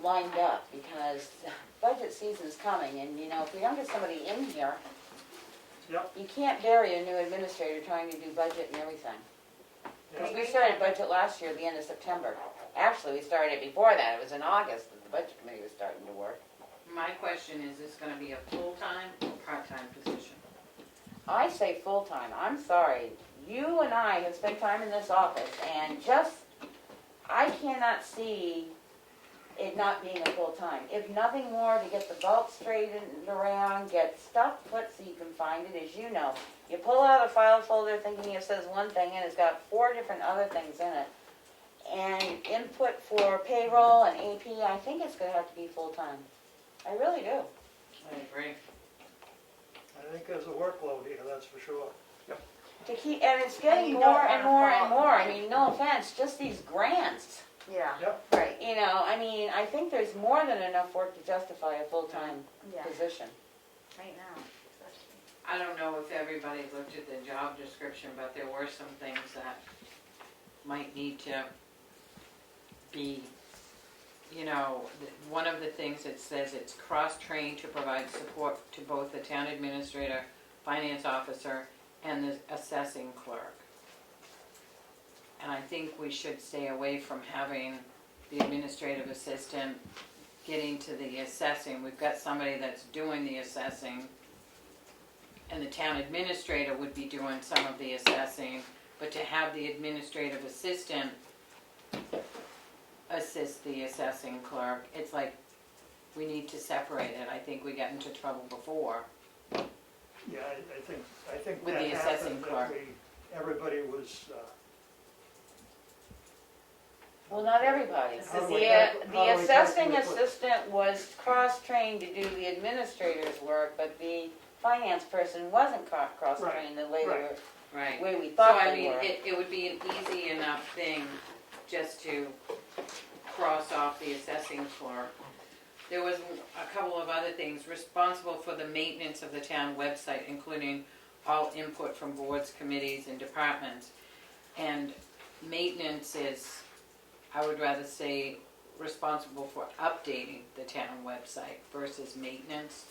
lined up, because budget season's coming, and you know, if we don't get somebody in here, Yep. you can't bury a new administrator trying to do budget and everything. Because we started budget last year at the end of September. Actually, we started it before that, it was in August that the budget committee was starting to work. My question is this gonna be a full-time or part-time position? I say full-time, I'm sorry. You and I have spent time in this office, and just, I cannot see it not being a full-time. If nothing more, to get the vault straightened around, get stuff put so you can find it, as you know. You pull out a file folder thinking it says one thing, and it's got 4 different other things in it. And input for payroll and AP, I think it's gonna have to be full-time. I really do. I agree. I think there's a workload here, that's for sure. To keep, and it's getting you more don't and wanna more fall and more. I behind. mean, no offense, just these grants. Yeah. Yep. Right, You know, I mean, I think there's more than enough work to justify a full-time yeah, position. right now, especially. I don't know if everybody looked at the job description, but there were some things that might need to be, you know, one of the things it says it's cross-trained to provide support to both the town administrator, finance officer, and the assessing clerk. And I think we should stay away from having the administrative assistant getting to the assessing. We've got somebody that's doing the assessing, and the town administrator would be doing some of the assessing, but to have the administrative assistant assist the assessing clerk, it's like, we need to separate it. I think we got into trouble before. Yeah, I think With that the assessing happened, clerk. everybody was, Well, not everybody. How do we- The how do we assessing calculate what- assistant was cross-trained to do the administrator's work, but the finance person wasn't cross-trained the way right. Right. we So thought I they mean, were. it would be an easy enough thing just to cross off the assessing clerk. There was a couple of other things, responsible for the maintenance of the town website, including all input from boards, committees, and departments. And maintenance is, I would rather say, responsible for updating the town website versus maintenance.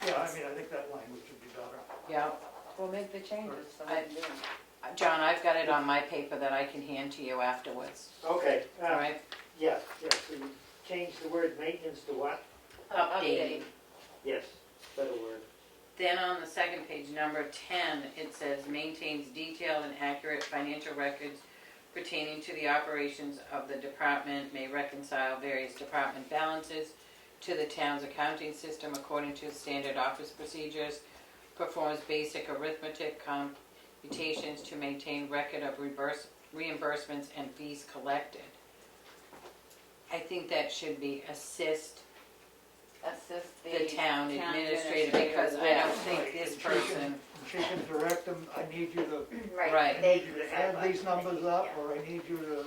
Yeah, I mean, I think that language would be better. Yeah, We'll make the changes, so we can do them. John, I've got it on my paper that I can hand to you afterwards, Okay, all right? yes, so you change the word maintenance to what? Updating. Yes, better word. Then on the second page, number 10, it says maintains detailed and accurate financial records pertaining to the operations of the department, may reconcile various department balances to the town's accounting system according to standard office procedures, performs basic arithmetic computations to maintain record of reimbursements and fees collected. I think that should be assist Assist the town administrator, because I don't think Right, this and person, She can direct them, I need you to, Right. I They need you to add these numbers up, or I need you to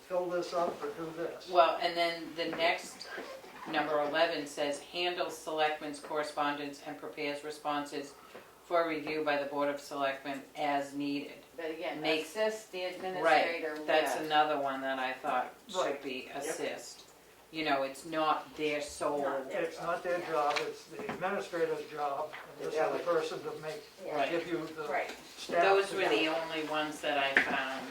fill this up, or do this. well, and then the next, number 11 says handles selectmen's correspondence and prepares responses for review by the Board of Selectmen as needed. But again, Make- assist the administrator. Right, that's yes. another one that I thought should Right. be assist. You know, it's not their sole, Not their It's not their job, it's the administrator's job, and this is the person to make, Right. give you the Right, staff. those to were do the it. only ones that I found.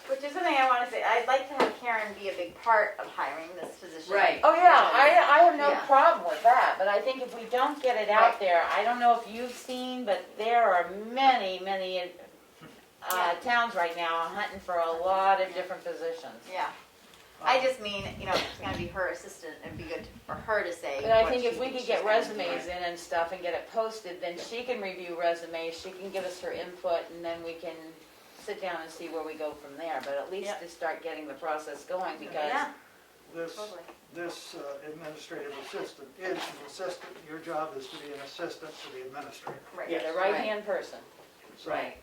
which is something I wanna say, I'd like to have Karen be a big part of hiring this position. Right. Oh, yeah, I have no Yeah. problem with that, but I think if we don't get it out Right. there, I don't know if you've seen, but there are many, towns right now hunting for a lot of different positions. Yeah, I just mean, you know, if it's gonna be her assistant, it'd be good for her to say. But I what think she if we thinks could get she's gonna do. resumes in and stuff and get it posted, then she can review resumes, she can give us her input, and then we can sit down and see where we go from there. But at least Yep. to start getting the process going, because Yeah, this, Totally. this administrative assistant is an assistant, your job is to be an assistant to the administrator. Right. Yes. The right-hand person. So, Right.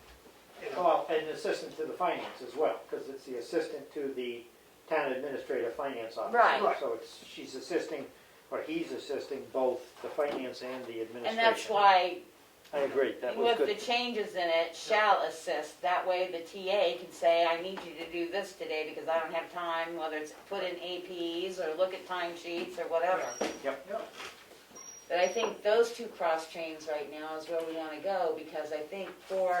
you know, Well, an assistant to the finance as well, because it's the assistant to the town administrator finance officer. Right. So it's, she's assisting, or he's assisting both the finance and the administration. And that's why, I agree, that was with the good. changes in it, shall assist, that way the TA can say, I need you to do this today because I don't have time, whether it's put in APs or look at timesheets or whatever. Yep. yeah, But I think those two cross trains right now is where we wanna go, because I think our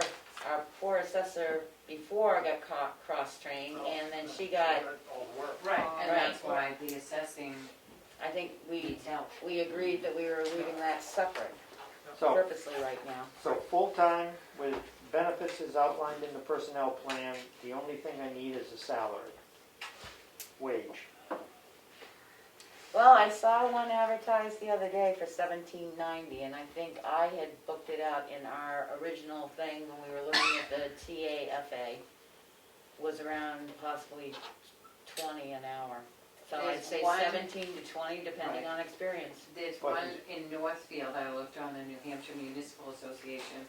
poor assessor before got cross trained, and then she got, all the work. Right, and Right. that's why the assessing I think we needs help. agreed that we were leaving that separate So, purposely right now. so full-time with benefits is outlined in the personnel plan. The only thing I need is a salary, wage. Well, I saw one advertised the other day for $17.90, and I think I had booked it out in our original thing when we were looking at the TAFA, was around possibly 20 an hour. So I'd There's say one- 17 to 20, depending on experience. There's What one is- in Northfield, I looked on the New Hampshire Municipal Association.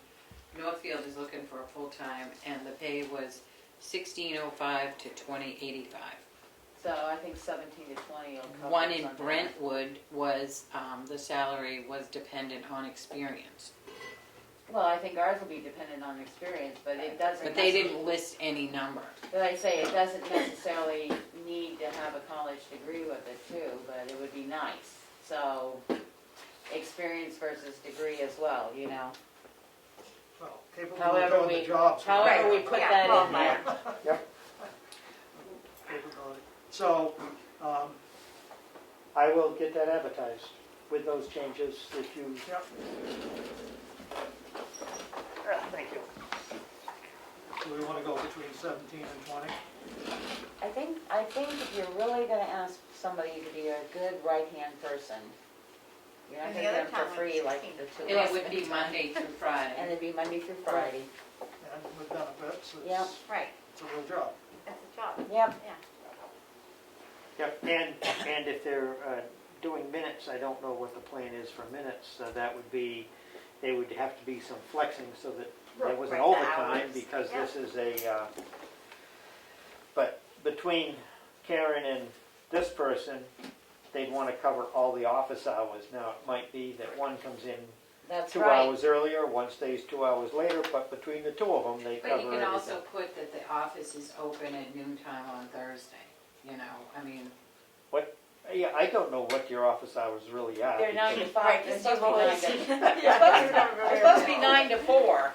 Northfield is looking for a full-time, and the pay was $16.05 to $20.85. So I think 17 to 20 will cover One us in on that. Brentwood was, the salary was dependent on experience. Well, I think ours will be dependent on experience, but it doesn't. But they didn't list any number. But I say, it doesn't necessarily need to have a college degree with it too, but it would be nice. So, experience versus degree as well, you know. Well, capable of However doing we- the job. so- However we put Yeah, that well, in there. Yep. Capability. So, I will get that advertised with those changes if you. yep. Thank you. Do we want to go between 17 and 20? I think if you're really gonna ask somebody to be a good right-hand person, you're not And gonna the get other them for town free was like 16. the two And of it us. would be Monday through And Friday. it'd be Monday through Friday. And with benefits, Yeah. Right, it's a real job. that's a job. Yep. Yep, and if they're doing minutes, I don't know what the plan is for minutes. That would be, they would have to be some flexing so that there was an Right, the overtime, hours. because Yeah. this is a, but between Karen and this person, they'd want to cover all the office hours. Now, it might be that one comes in That's 2 right. hours earlier, one stays 2 hours later, but between the two of them, they cover But you everything. can also put that the office is open at noontime on Thursday, you know, I mean, Yeah, I don't know what your office hours really are. They're 9 to because- 5, Right, they're because supposed to you've be 9 always. to, it's supposed to be 9 to 4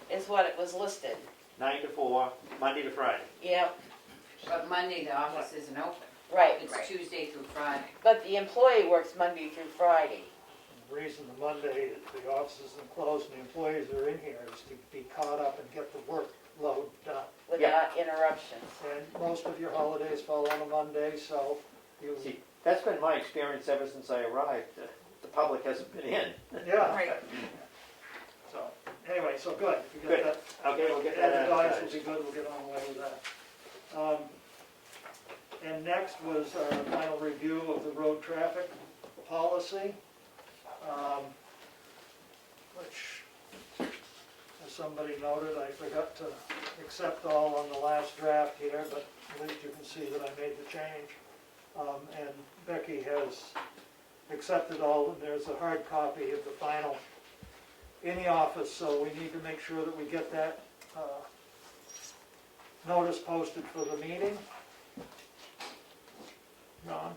is what it was listed. 9 to 4, Monday to Friday. Yep, but Monday the office isn't open. right. It's Tuesday through Friday. But the employee works Monday through Friday. The reason the Monday, the office isn't closed and the employees are in here is to be caught up and get the workload done. Without interruptions. And most of your holidays fall on a Monday, so you, See, that's been my experience ever since I arrived. The public hasn't been in. yeah. Right. So, anyway, so good. If you Good. get that Okay, we'll get that advertised, will advertised. be good, we'll get on the way with that. And next was our final review of the road traffic policy, which, as somebody noted, I forgot to accept all on the last draft here, but at least you can see that I made the change. And Becky has accepted all, and there's a hard copy of the final in the office, so we need to make sure that we get that notice posted for the meeting. Ron?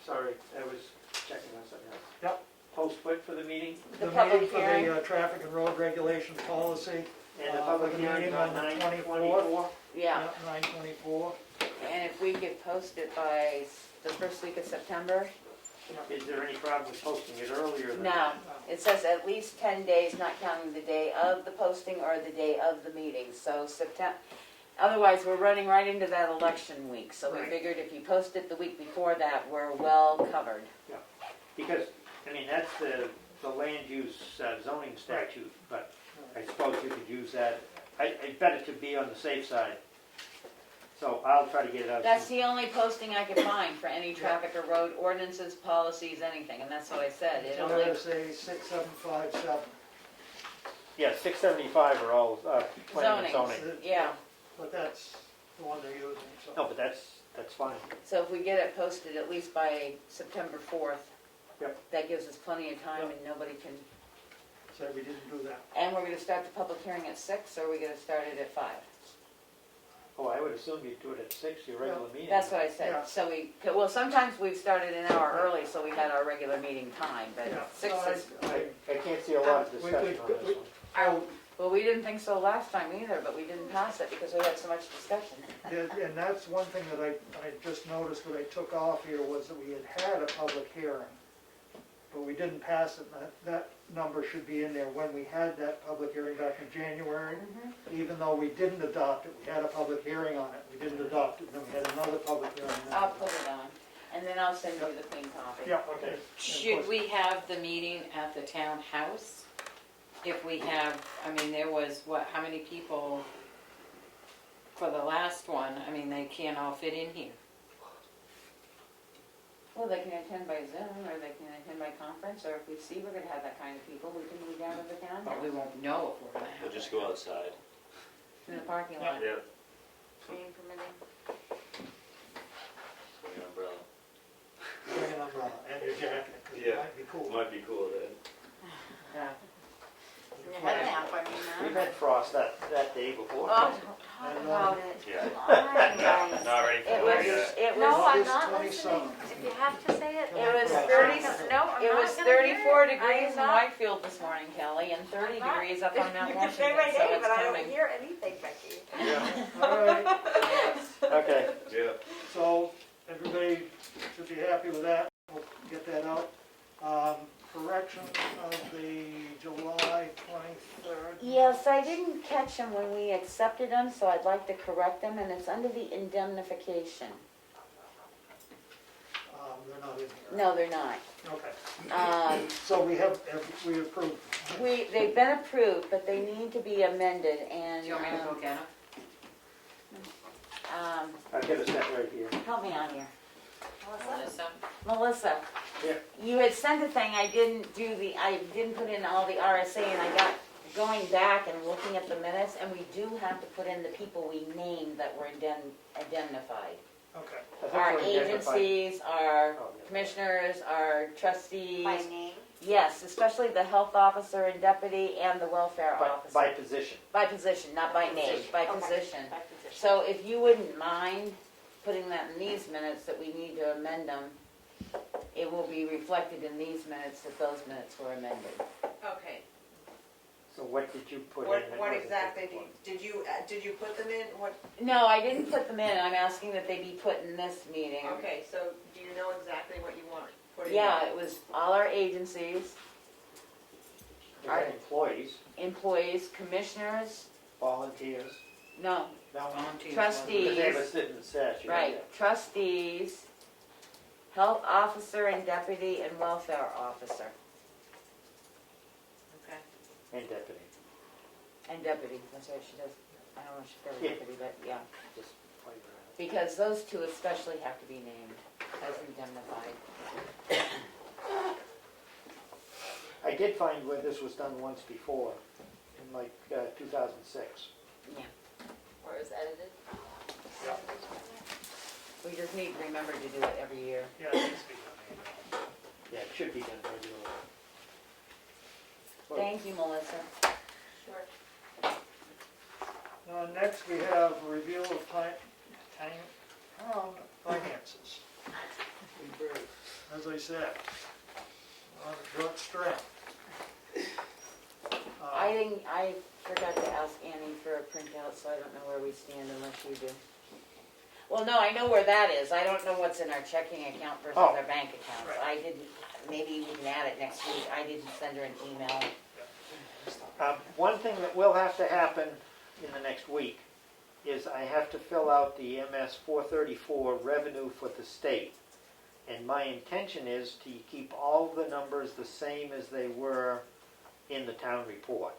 Sorry, I was checking on something else. Yep. Post what for the meeting? The The public meeting for hearing. the traffic and road regulation policy. And the For public the hearing meeting on on the 9/24? Yeah, 9/24. and if we could post it by the first week of September? Is there any problem with posting it earlier than No, that? it says at least 10 days, not counting the day of the posting or the day of the meeting, so September. Otherwise, we're running right into that election week, so we Right. figured if you post it the week before that, we're well covered. Because, I mean, that's the land use zoning statute, but I suppose you could use that. I bet it to be on the safe side. So I'll try to get it out. That's the only posting I could find for any traffic or road ordinances, policies, anything, and that's what I said. It So only, there's a 6757. Yeah, 675 are all planning and Zoning. zoning. yeah. But that's the one they're using, so. No, but that's fine. So if we get it posted at least by September 4th, Yep. that gives us plenty of time and nobody can, So we didn't do that. and we're gonna start the public hearing at 6, or are we gonna start it at 5? Oh, I would assume you'd do it at 6, your regular meeting. That's what I said. Yeah. So well, sometimes we've started an hour early, so we had our regular meeting time, but Yeah. 6 So is, I can't see a lot of We- discussion on this one. Oh, well, we didn't think so last time either, but we didn't pass it because we had so much discussion. and that's one thing that I just noticed that I took off here was that we had a public hearing. But we didn't pass it, and that number should be in there when we had that public hearing back in January. Even though we didn't adopt it, we had a public hearing on it, we didn't adopt it, then we had another public hearing. I'll put it on, and then I'll send you the clean copy. Yeah, okay. Should we have the meeting at the townhouse? If we have, I mean, there was, how many people for the last one? I mean, they can't all fit in here. Well, they can attend by Zoom, or they can attend by conference, or if we see we're gonna have that kind of people, we can move down to the town But we won't know if we're gonna have We'll just it. go outside. in the parking lot. Yeah. Being permitting. Bring an umbrella. Bring an umbrella and your jacket, because it Yeah. might be cool. Might be cool then. Yeah. Your head lamp, I mean, We've had frost that day before. Oh, don't talk about it. Yeah. Come on, guys. Not ready for It that was, yet. it No, was, I'm August not 27th. listening. If you have to say it. it was Yeah. 30, No, I'm it not was gonna hear 34 it. degrees I'm in not- Whitefield this morning, Kelly, and 30 I'm not- degrees up on Mount You can Washington, say my so name, it's but I don't coming. hear anything, Becky. All right, Okay. Yeah. so everybody should be happy with that, we'll get that out. Correction of the July 23rd. Yes, I didn't catch them when we accepted them, so I'd like to correct them, and it's under the indemnification. They're not in here. No, they're not. Okay, so we we approved. They've been approved, but they need to be amended, and, Do you want me to go get them? I've got a set right here. help me out here. Melissa? Melissa, Yeah. you had sent a thing, I didn't put in all the RSA, and I got going back and looking at the minutes, and we do have to put in the people we named that were indemnified. Okay, I think Our we're identified. agencies, our Oh, yeah. commissioners, our trustees. By name. Yes, especially the health officer and deputy and the welfare officer. By position. By position, not by name, by Okay. position. By position. So if you wouldn't mind putting that in these minutes, that we need to amend them, it will be reflected in these minutes that those minutes were amended. Okay, So what did you put in? what, that what wasn't exactly before? did you put them in, what, No, I didn't put them in, I'm asking that they be put in this meeting. okay, so do you know exactly what you want put in? Yeah, it was all our agencies, We had employees, employees, commissioners, volunteers. no, No. Volunteers. Trustees. Because they have a sit and statute. right, trustees, health officer and deputy, and welfare officer, Okay. And deputy. and deputy, that's right, she does, I don't know if she does Yeah. deputy, but yeah. Just play around. Because those two especially have to be named as indemnified. I did find where this was done once before, in like 2006. Or is edited. We just need to remember to do it every year. yeah, it needs to be done. Yeah, it should be done regularly. Thank you, Melissa. Sure. Next, we have a review of town finances. As I said, on a short strap. I forgot to ask Annie for a printout, so I don't know where we stand unless you do. Well, no, I know where that is. I don't know what's in our checking account versus Oh. our bank accounts. Right. I didn't, maybe we can add it next week. I didn't send her an email. One thing that will have to happen in the next week is I have to fill out the MS 434 revenue for the state. And my intention is to keep all the numbers the same as they were in the town report,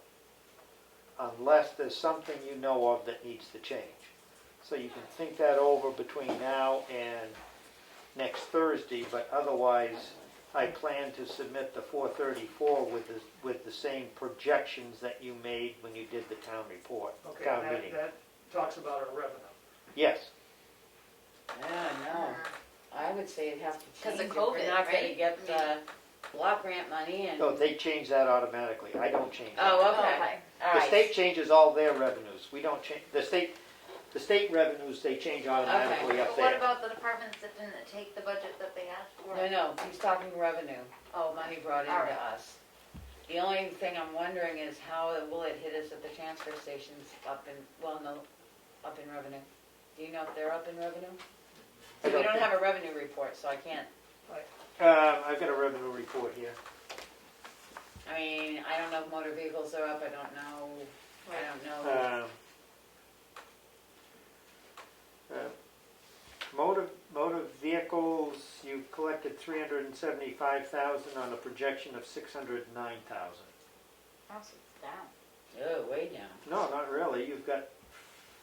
unless there's something you know of that needs to change. So you can think that over between now and next Thursday, but otherwise, I plan to submit the 434 with the same projections that you made when you did the town report, Okay, town and meeting. that talks about our revenue. Yes, Yeah, no, I would say it'd have to 'Cause change of if we're COVID, not gonna right? get the block grant money and. no, they change that automatically, I don't change that. Oh, Okay. okay, all The right. state changes all their revenues, we don't change, the state revenues, they change automatically up But what there. about the departments that didn't take the budget that they asked for? No, he's talking revenue, Oh, money brought All into right. us. The only thing I'm wondering is how will it hit us at the transfer stations up in revenue? Do you know if they're up in revenue? I We don't don't think- have a revenue report, so I can't, I've got a revenue report here. I mean, I don't know if motor vehicles are up, I don't know. Motor vehicles, you collected 375,000 on a projection of 609,000. Oh, so it's down. Oh, way down. No, not really. You've got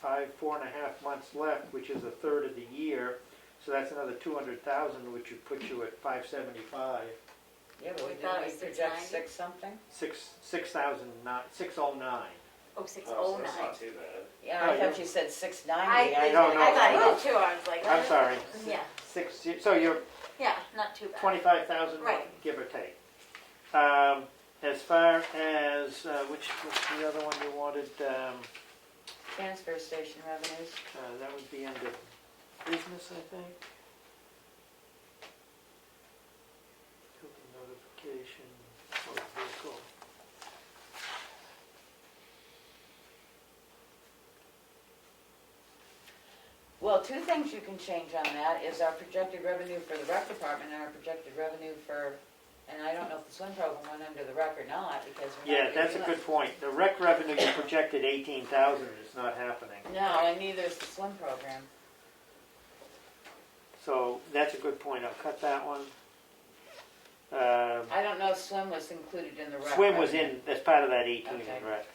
4.5 months left, which is a third of the year. So that's another 200,000, which would put you at 575. Yeah, but We we thought it didn't was we project 690? 6 something? 609. Oh, 609. too bad. Yeah, Oh, I thought yeah. you said 690. I No, thought no. he did too, I was like. I'm sorry. Yeah, So you're yeah, not too bad. 25,000, Right. give or take. As far as, what's the other one you wanted? Transfer station revenues. That would be under business, I think. Token notification, motor vehicle. Well, two things you can change on that is our projected revenue for the rec department and our projected revenue for, and I don't know if the swim program went under the rec or not, because we're Yeah, not that's a using good point. The rec revenue you projected 18,000 is not happening. it. No, and neither is the swim program. So that's a good point. I'll cut that one. I don't know if swim was included in the rec. Swim was revenue. in, as part of that 18 Okay. in rec.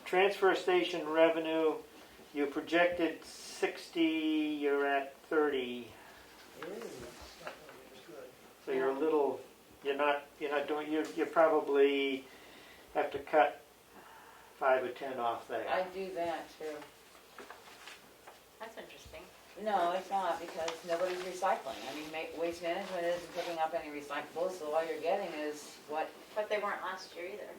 Transfer station revenue, you projected 60, you're at 30. Ooh. So you're a little, you're not doing, you probably have to cut 5 or 10 off there. I do that too. That's interesting. No, it's not, because nobody's recycling. I mean, waste management isn't picking up any recyclables, so all you're getting is what, But they weren't last year either.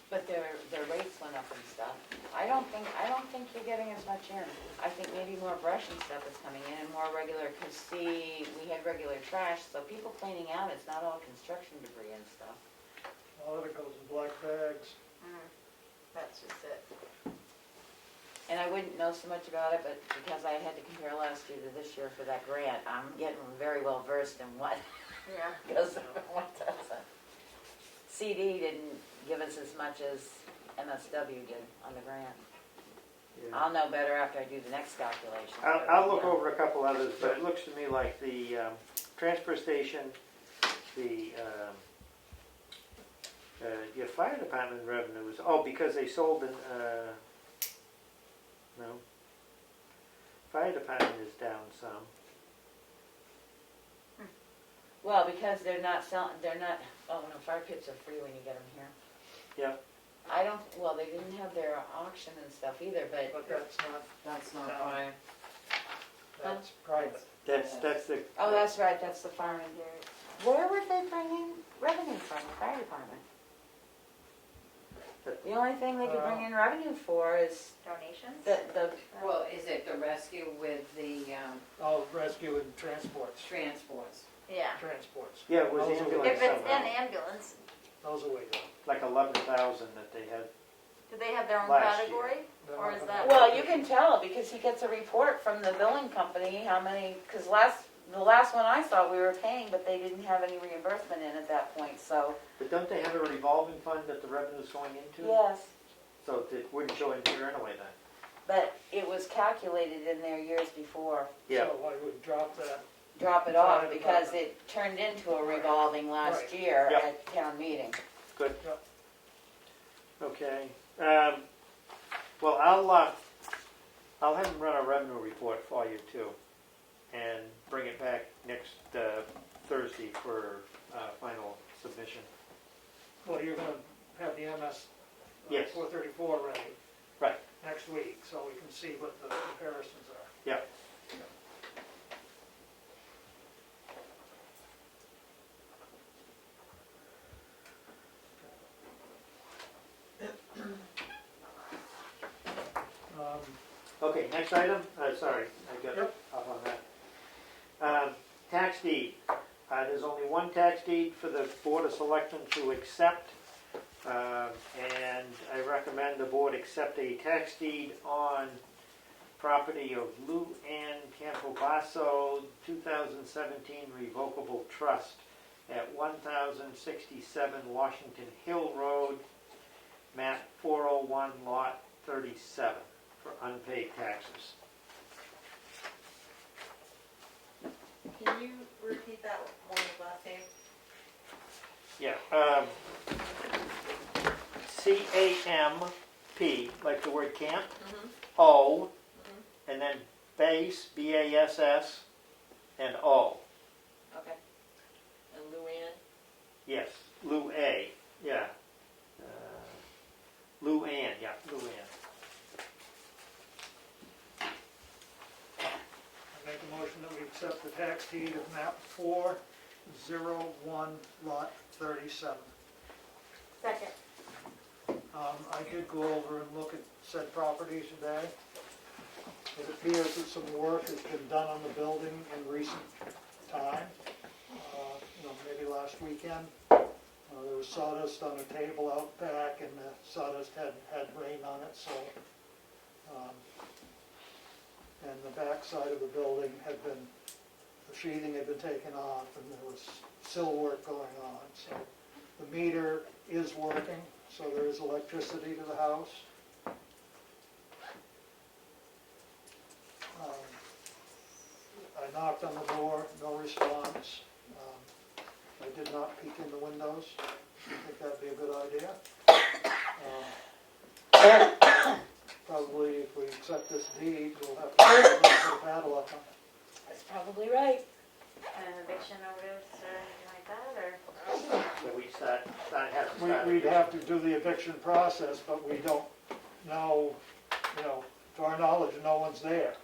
but their rates went up and stuff. I don't think you're getting as much in. I think maybe more brush and stuff is coming in and more regular, cause see, we had regular trash, so people cleaning out, it's not all construction debris and stuff. All of it goes in black bags. That's just it. And I wouldn't know so much about it, but because I had to compare last year to this year for that grant, I'm getting very well versed in what Yeah. goes and what doesn't. CD didn't give us as much as MSW did on the grant. Yeah. I'll know better after I do the next calculation. I'll look over a couple others, but it looks to me like the transfer station, the your fire department revenue is, because they sold an, no. Fire department is down some. Well, because they're not, fire pits are free when you get them here. Yeah. They didn't have their auction and stuff either, but But That's not No. fine. that's private. That's the. oh, that's right, that's the farm. Where would they bring in revenue from, the fire department? The only thing they could bring in revenue for is Donations? the, Well, is it the rescue with the All rescue and transports, transports? Yeah. transports. Yeah, it was Those are- ambulance If it's somehow. an ambulance, Those are way down. Like 11,000 that they had. do they have their own Last category? They're Or not is gonna that- have well, that. you can tell because he gets a report from the billing company, how many, cause the last one I saw, we were paying, but they didn't have any reimbursement in at that point, so, But don't they have a revolving fund that the revenue's going into? yes. So it wouldn't show in here anyway then? But it was calculated in there years before. Yeah. So I would drop that. Drop it off because it turned into a revolving last Right. year Yep. at town meeting. Good. Yep. Okay. Well, I'll have him run a revenue report for you too, and bring it back next Thursday for final submission. Well, you're gonna have the MS Yes. 434 ready. Right. Next week, so we can see what the comparisons are. Yeah. Um, Okay, next item, sorry, I got Yep. off on that. Tax deed, there's only one tax deed for the Board of Selectmen to accept. And I recommend the board accept a tax deed on property of Lou Ann Campobasso, 2017 revocable trust at 1067 Washington Hill Road, map 401, lot 37, for unpaid taxes. Can you repeat that one last name? Yeah, C-A-M-P, like the word camp, O, and then base, B-A-S-S, and O. Okay. And Luann? Yes, Lou A, yeah. Lou Ann, yeah, Lou Ann. I make a motion that we accept the tax deed of map 401, lot 37. Second. I did go over and look at said property today. It appears that some work has been done on the building in recent time, maybe last weekend. There was sawdust on a table out back, and the sawdust had rain on it, so. And the back side of the building the sheathing had been taken off, and there was sill work going on, so. The meter is working, so there is electricity to the house. I knocked on the door, no response. I did not peek in the windows. I think that'd be a good idea. Probably if we accept this deed, we'll have to put a padlock on it. That's probably right. An eviction notice or anything like that, or? So we have to start. We'd have to do the eviction process, but we don't know, to our knowledge, no one's there.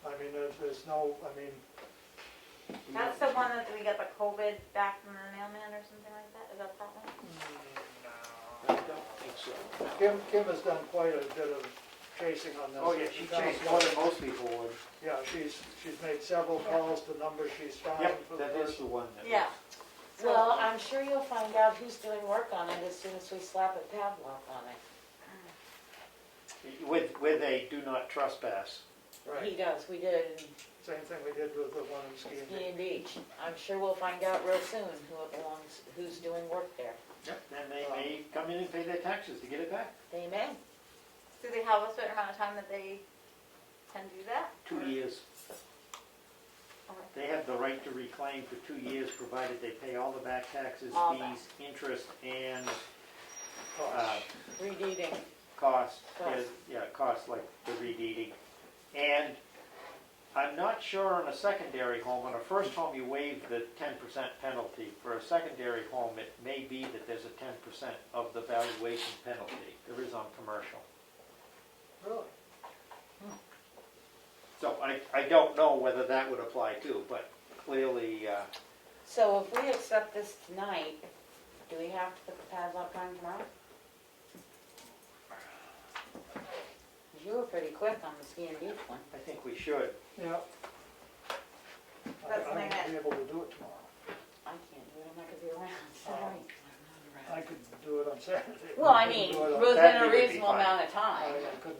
I mean, there's no, That's the one that we got the COVID back from the mailman or something like that? Is that one? I don't think so. Kim has done quite a bit of chasing on this. Oh, yeah, she chased more than most people would. Yeah, she's made several calls to numbers she's found Yep, for the that is person. the one that. Yeah. Well, I'm sure you'll find out who's doing work on it as soon as we slap a padlock on it. With a do not trespass. Right, He does, we did it same thing we did with the one in Ski in and Ski and Beach. I'm sure we'll find out real soon who's doing work there. Yep. And they may come in and pay their taxes to get it back. They may. Do they have a certain amount of time that they can do that? 2 years. Okay. They have the right to reclaim for 2 years, provided they pay all the back taxes, All back. fees, interest, and Redeeding. costs. Costs. Yeah, costs like the redeeding. And I'm not sure on a secondary home. On a first home, you waive the 10% penalty. For a secondary home, it may be that there's a 10% of the valuation penalty. There is on commercial. Really? So I don't know whether that would apply too, but clearly, So if we accept this tonight, do we have to put the padlock on tomorrow? You were pretty quick on the Ski and Beach one. I think we should. Yeah. That's I something won't be able to do it tomorrow. I can't do it, I'm not gonna be around, sorry. I could do it on Saturday. Well, I couldn't mean, do it on- within Saturday a would be reasonable fine. amount of time. I can't do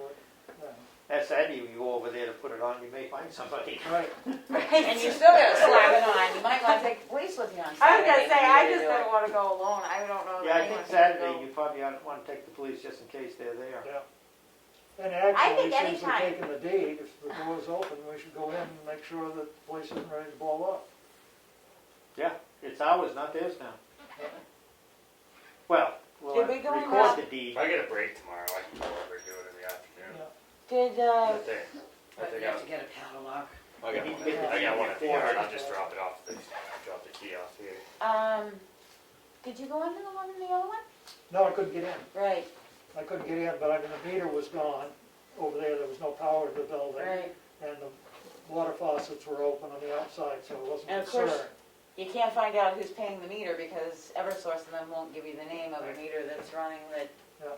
it. Yeah. That's Eddie, you go over there to put it on, you may find somebody. Right. And you still gotta slap it on, you might wanna take the police with you on I was Saturday. gonna say, I when you just do it. didn't wanna go alone, I don't know. Yeah, I that think anyone can Saturday, go. you probably want to take the police just in case they're there. Yeah. And actually, think since we're anytime. taking the deed, if the door's open, we should go in and make sure that the place isn't ready to blow up. Yeah, it's ours, not theirs now. Well, we'll Did we go in record that- the deed. If I get a break tomorrow, I can go over and do it in the afternoon. Yeah. Did, Right there. I But think you I, have to get a padlock. I got You need one. to get the I got key one at the before. yard. I'll just drop it off. Drop the key off here. did you go into the one in the other one? No, I couldn't get in. Right, I couldn't get in, but I mean, the meter was gone. Over there was no power to the building. right. And the water faucets were open on the outside, so it wasn't And of concerned. course- You can't find out who's paying the meter because Eversource and them won't give you the name of a meter that's running that Yeah.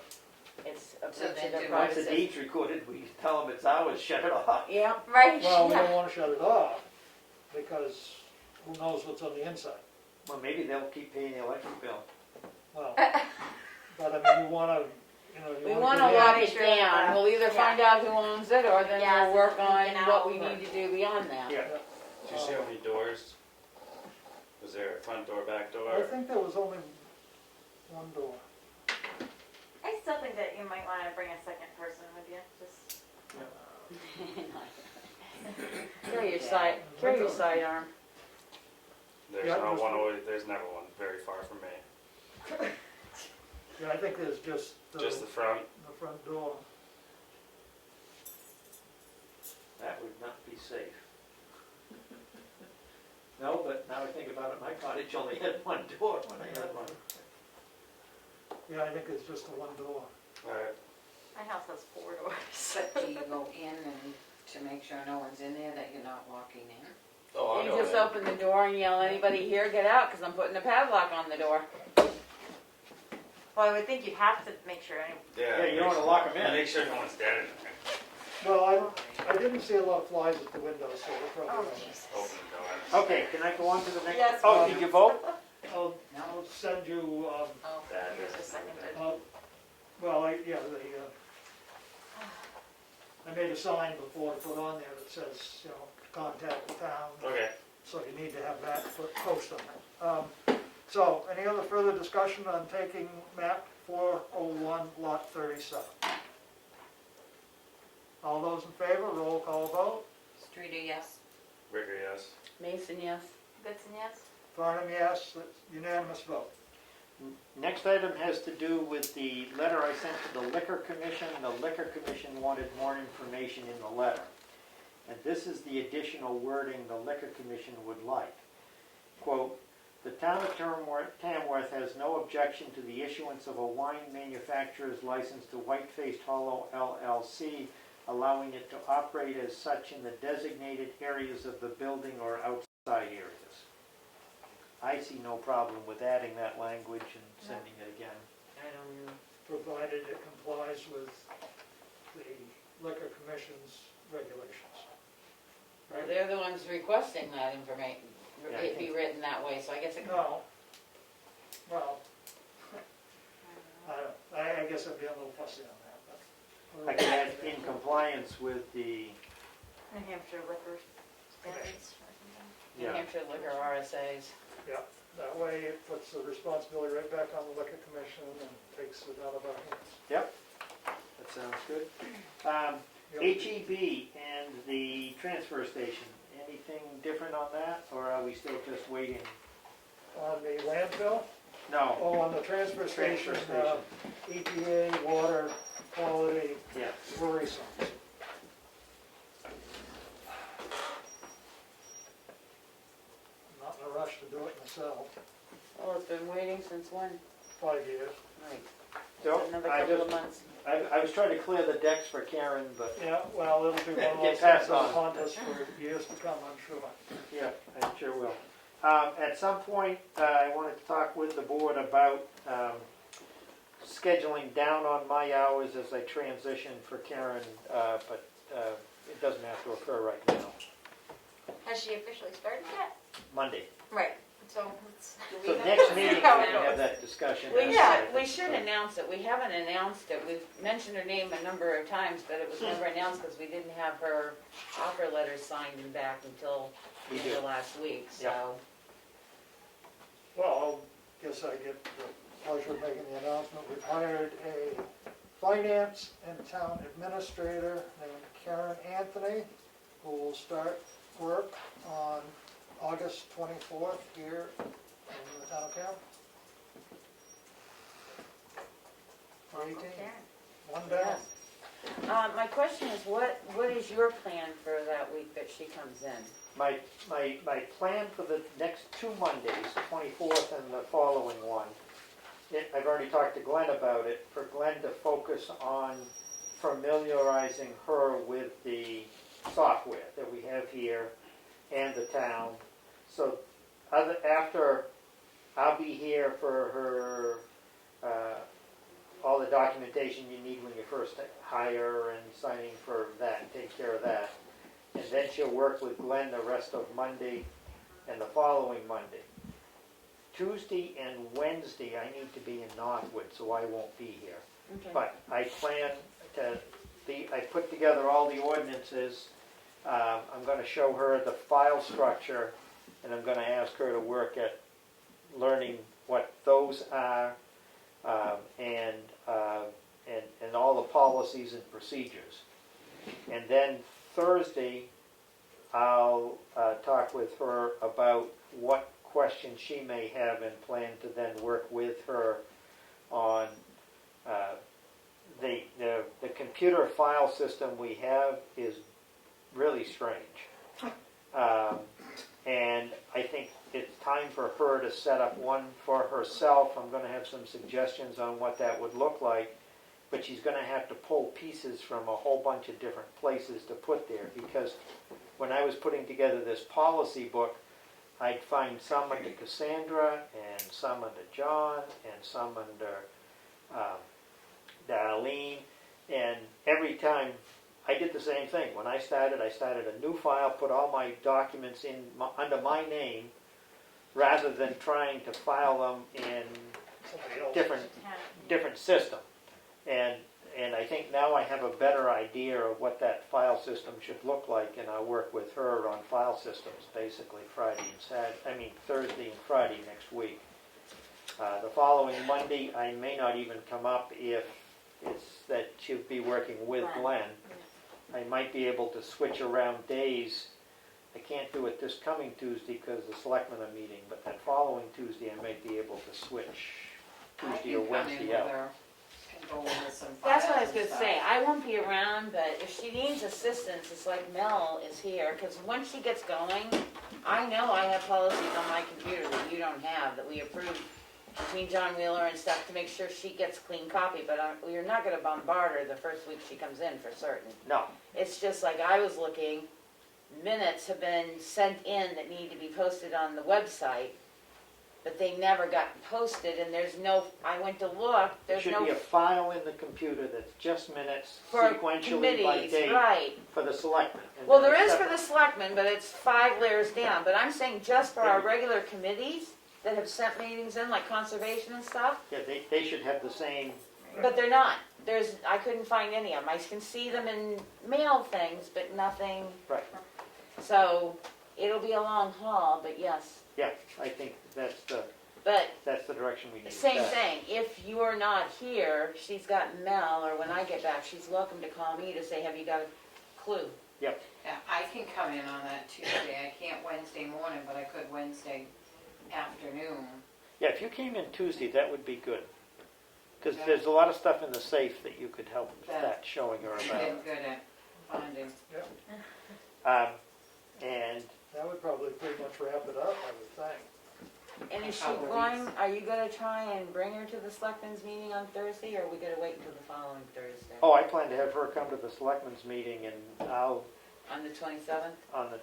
it's a So breach then of their do- Once the privacy. deed's recorded, we tell them it's ours, shut it off. Yeah, Right, Well, we yeah. don't wanna shut it off, because who knows what's on the inside. Well, maybe they'll keep paying the electric bill. Well, but I mean, you wanna, you know, you we wanna. wanna get in. lock Make it sure that, down. We'll either yeah. find out who owns it or then Yeah, we'll so work we on can what we outwork. need to do beyond that. Yeah. Did you see how many doors? Was there a front door, back I door? think there was only one door. I still think that you might wanna bring a second person with you, just. Carry your sidearm. There's Yeah, no just- one always, there's never one very far from me. Yeah, I think there's just Just the front. the front door. That would not be safe. No, but now I think about it, my cottage only had one door when I had one. Yeah, I think it's just the one door. Alright. My house has 4 doors. But do you go in and to make sure no one's in there, that you're not walking in? Oh, You just open the door and yell, anybody here, get out, cause I'm putting a padlock on the door. Well, I would think you'd have to make sure. Yeah, you don't wanna lock them in. Make sure no one's dead in there. Well, I didn't see a lot of flies at the windows, so we're Oh, probably gonna. Jesus. Open the door. Okay, can I go on to the next? Yes, Oh, please. did you vote? I'll send you, Oh, Here's a second. well, I made a sign before to put on there that says, you know, contact the town. Okay. So you need to have that post on it. So, any other further discussion on taking map 401, lot 37? All those in favor, roll call vote. Streeter, yes. Ricker, yes. Mason, yes. Goodson, yes? Farnham, yes, that's unanimous vote. Next item has to do with the letter I sent to the Liquor Commission. The Liquor Commission wanted more information in the letter. And this is the additional wording the Liquor Commission would like. Quote, "The town of Tamworth has no objection to the issuance of a wine manufacturer's license to White-Faced Hollow LLC, allowing it to operate as such in the designated areas of the building or outside areas." I see no problem with adding that language and sending it again. I don't know. Provided it complies with the Liquor Commission's regulations. Well, they're the ones requesting that information, Yeah, I it be think- written that way, so I guess it. No. Well, I guess I'd be a little fussy on that, but. I can add in compliance with the, New Hampshire liquor standards or something. New yeah, Hampshire liquor RSAs. Yeah, that way it puts the responsibility right back on the Liquor Commission and takes it out of our hands. that sounds good. HEB and the transfer station, anything different on that, or are we still just waiting? On the landfill, No, oh, on the transfer station, Transfer EPA, water quality, yeah. worrisome. I'm not in a rush to do it myself, Well, it's been waiting since when? 5 years. Right. So, Another I couple of just, months. I was trying to clear the decks for Karen, but, Yeah, well, it'll be one of Get those things passed that'll on. haunt us for years to come, I'm sure. yeah, I sure will. At some point, I wanted to talk with the board about scheduling down on my hours as I transition for Karen, but it doesn't have to occur right now. Has she officially started yet? Monday. Right, so let's. So next meeting, we How it can have goes. that discussion. We should announce it. We haven't announced it. We've mentioned her name a number of times, but it was never announced because we didn't have her offer letter signed and back until We the do. end of last week, Yeah. so. Well, I guess I get the pleasure of making the announcement. We've hired a finance and town administrator named Karen Anthony, who will start work on August 24th here in the town of Tamworth. For 18, one day. My question is, what is your plan for that week that she comes in? My plan for the next 2 Mondays, the 24th and the following one, I've already talked to Glenn about it, for Glenn to focus on familiarizing her with the software that we have here and the town. So after, I'll be here for her, all the documentation you need when you first hire and signing for that and take care of that. And then she'll work with Glenn the rest of Monday and the following Monday. Tuesday and Wednesday, I need to be in Northwood, so I won't be here. Okay. But I plan to I put together all the ordinances. I'm going to show her the file structure, and I'm going to ask her to work at learning what those are, and all the policies and procedures. And then Thursday, I'll talk with her about what questions she may have and plan to then work with her on the computer file system we have is really strange. And I think it's time for her to set up one for herself. I'm going to have some suggestions on what that would look like, but she's going to have to pull pieces from a whole bunch of different places to put there, because when I was putting together this policy book, I'd find some under Cassandra, and some under John, and some under Darlene, and every time I did the same thing. When I started a new file, put all my documents in under my name, rather than trying to file them in different system. And I think now I have a better idea of what that file system should look like, and I'll work with her on file systems, basically Thursday and Friday next week. The following Monday, I may not even come up if it's that she'll be working with Glenn. I might be able to switch around days. I can't do it this coming Tuesday because the Selectmen are meeting, but that following Tuesday I might be able to switch Tuesday or Wednesday out. That's what I was going to say. I won't be around, but if she needs assistance, it's like Mel is here, because once she gets going, I know I have policies on my computer that you don't have, that we approved between John Wheeler and stuff to make sure she gets clean copy, but we're not going to bombard her the first week she comes in for certain. No. It's just like I was looking, minutes have been sent in that need to be posted on the website, but they never got posted, and I went to look, There should be a file in the computer that's just minutes, for sequentially by committees, date, right. for the Selectmen. And Well, then there a is for separate- the selectmen, but it's 5 layers down, but I'm saying just for our regular committees that have sent meetings in, like conservation and stuff, Yeah, they should have the same. but they're not. I couldn't find any of them. I can see them in mail things, but nothing. Right. So it'll be a long haul, but yes. Yeah, I think that's the But direction we need. same thing, if you're not here, she's got Mel, or when I get back, she's welcome to call me to say, have you got a clue? Yep. Yeah, I can come in on that Tuesday. I can't Wednesday morning, but I could Wednesday afternoon. Yeah, if you came in Tuesday, that would be good. Because Yeah. there's a lot of stuff in the safe that you could help Yeah. start showing her I'm about. good at finding. And That would probably pretty much wrap it up, I would think. And is she Couple going, are you gonna try and bring her to the selectmen's meeting on Thursday, or are we gonna wait until the following Thursday? I plan to have her come to the Selectmen's meeting, and I'll, On the 27th? on the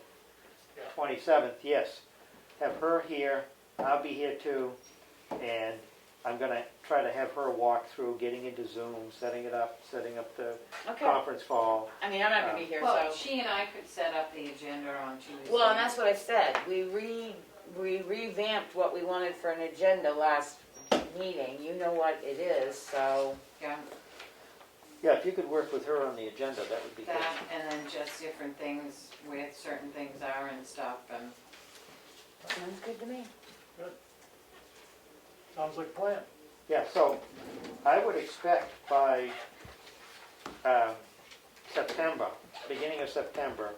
27th, yes, have her here. I'll be here too, and I'm going to try to have her walk through getting into Zoom, setting up the Okay. conference call. I mean, I'm not gonna be here, Well, so. she and I could set up the agenda on Tuesday. Well, and that's what I said. We revamped what we wanted for an agenda last meeting. You know what it is, so. Yeah, Yeah, if you could work with her on the agenda, that would be good. that, and then just different things, where certain things are and stuff, and Sounds good to me. Sounds like a plan. Yeah, so I would expect by September, beginning of September,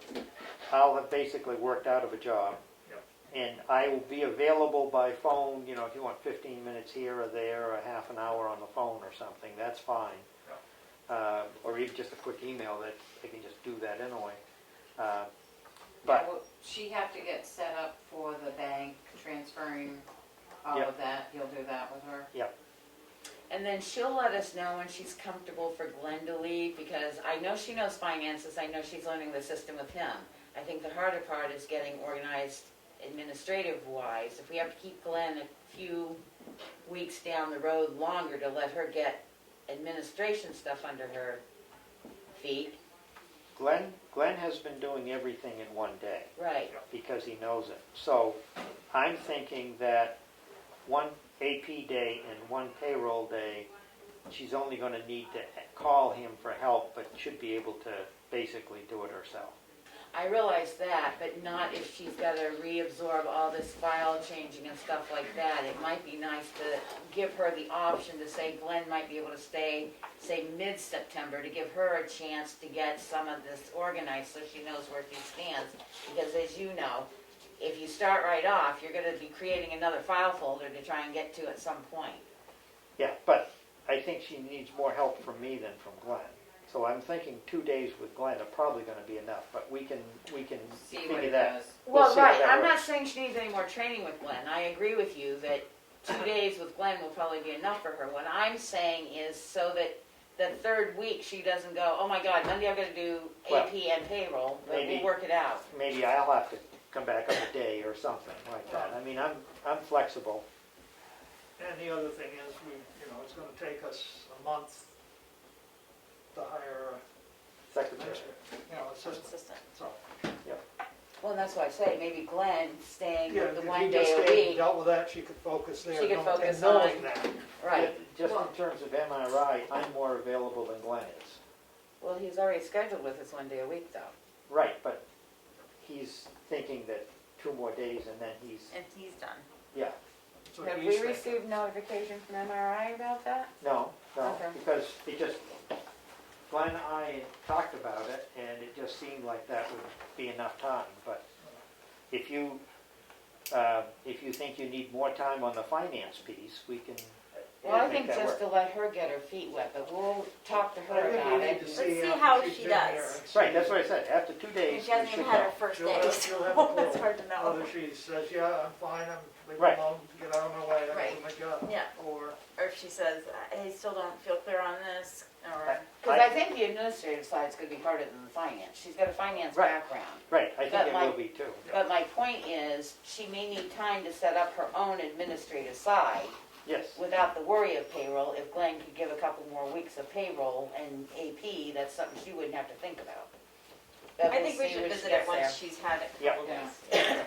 I'll have basically worked out of a job. Yep. And I will be available by phone, if you want 15 minutes here or there, or half an hour on the phone or something, that's fine. Yep. or even just a quick email that they can just do that anyway. Yeah, But, will she have to get set up for the bank transferring all Yep. of that? You'll do that with her? And then she'll let us know when she's comfortable for Glenn to leave, because I know she knows finances, I know she's learning the system with him. I think the harder part is getting organized administrative-wise. If we have to keep Glenn a few weeks down the road longer to let her get administration stuff under her feet, Glenn has been doing everything in one day right. because he knows it. So I'm thinking that one AP day and one payroll day, she's only going to need to call him for help, but should be able to basically do it herself. I realize that, but not if she's got to reabsorb all this file changing and stuff like that. It might be nice to give her the option to say Glenn might be able to stay, say, mid-September, to give her a chance to get some of this organized so she knows where she stands. Because as you know, if you start right off, you're going to be creating another file folder to try and get to at some point. Yeah, but I think she needs more help from me than from Glenn. So I'm thinking 2 days with Glenn are probably going to be enough, but we can See what figure it that. does. We'll Well, see how right, that I'm not works. saying she needs any more training with Glenn. I agree with you that 2 days with Glenn will probably be enough for her. What I'm saying is so that the third week she doesn't go, oh my God, Monday I've got to do AP and payroll, but maybe- we'll work it out. Maybe I'll have to come back on a day or something like that. I mean, I'm flexible. And the other thing is, it's gonna take us a month to hire Secretary. assistant, Assistant. so. Well, and that's why I say maybe Glenn staying Yeah, with the if 1 he just day a stayed and week. dealt with that, she could focus there. She could and focus knowing on- that. Right. Just in terms of MRI, I'm more available than Glenn is. Well, he's already scheduled with us 1 day a week though. Right, but he's thinking that 2 more days and then he's, And he's done. yeah. So Have he's we thinking. received notification from MRI about that? No, Okay. because it just, Glenn and I talked about it, and it just seemed like that would be enough time, but if you think you need more time on the finance piece, we can Well, I make think that just work. to let her get her feet wet, but we'll talk to I her think about we need it. to Let's see see after how she's she been does. there and Right, see that's what I said, after 2 And days, she hasn't we even should had know. her first She'll day, have- so she'll have a clue. it's hard to know. Whether she says, yeah, I'm fine, leave me Right. alone, get out of my way, I'm Right. doing my job. Yeah. Or, Or if she says, I still don't feel clear on this, or, Because I think the administrative side's gonna be harder than the finance. She's got a finance Right. background. Right, I think But it my- will be too. But my point is, she may need time to set up her own administrative side Yes, without the worry of payroll. If Glenn could give a couple more weeks of payroll and AP, that's something she wouldn't have to think about. But I we'll think we see should when she visit it gets there. once she's had it a Yeah. couple Yeah. days.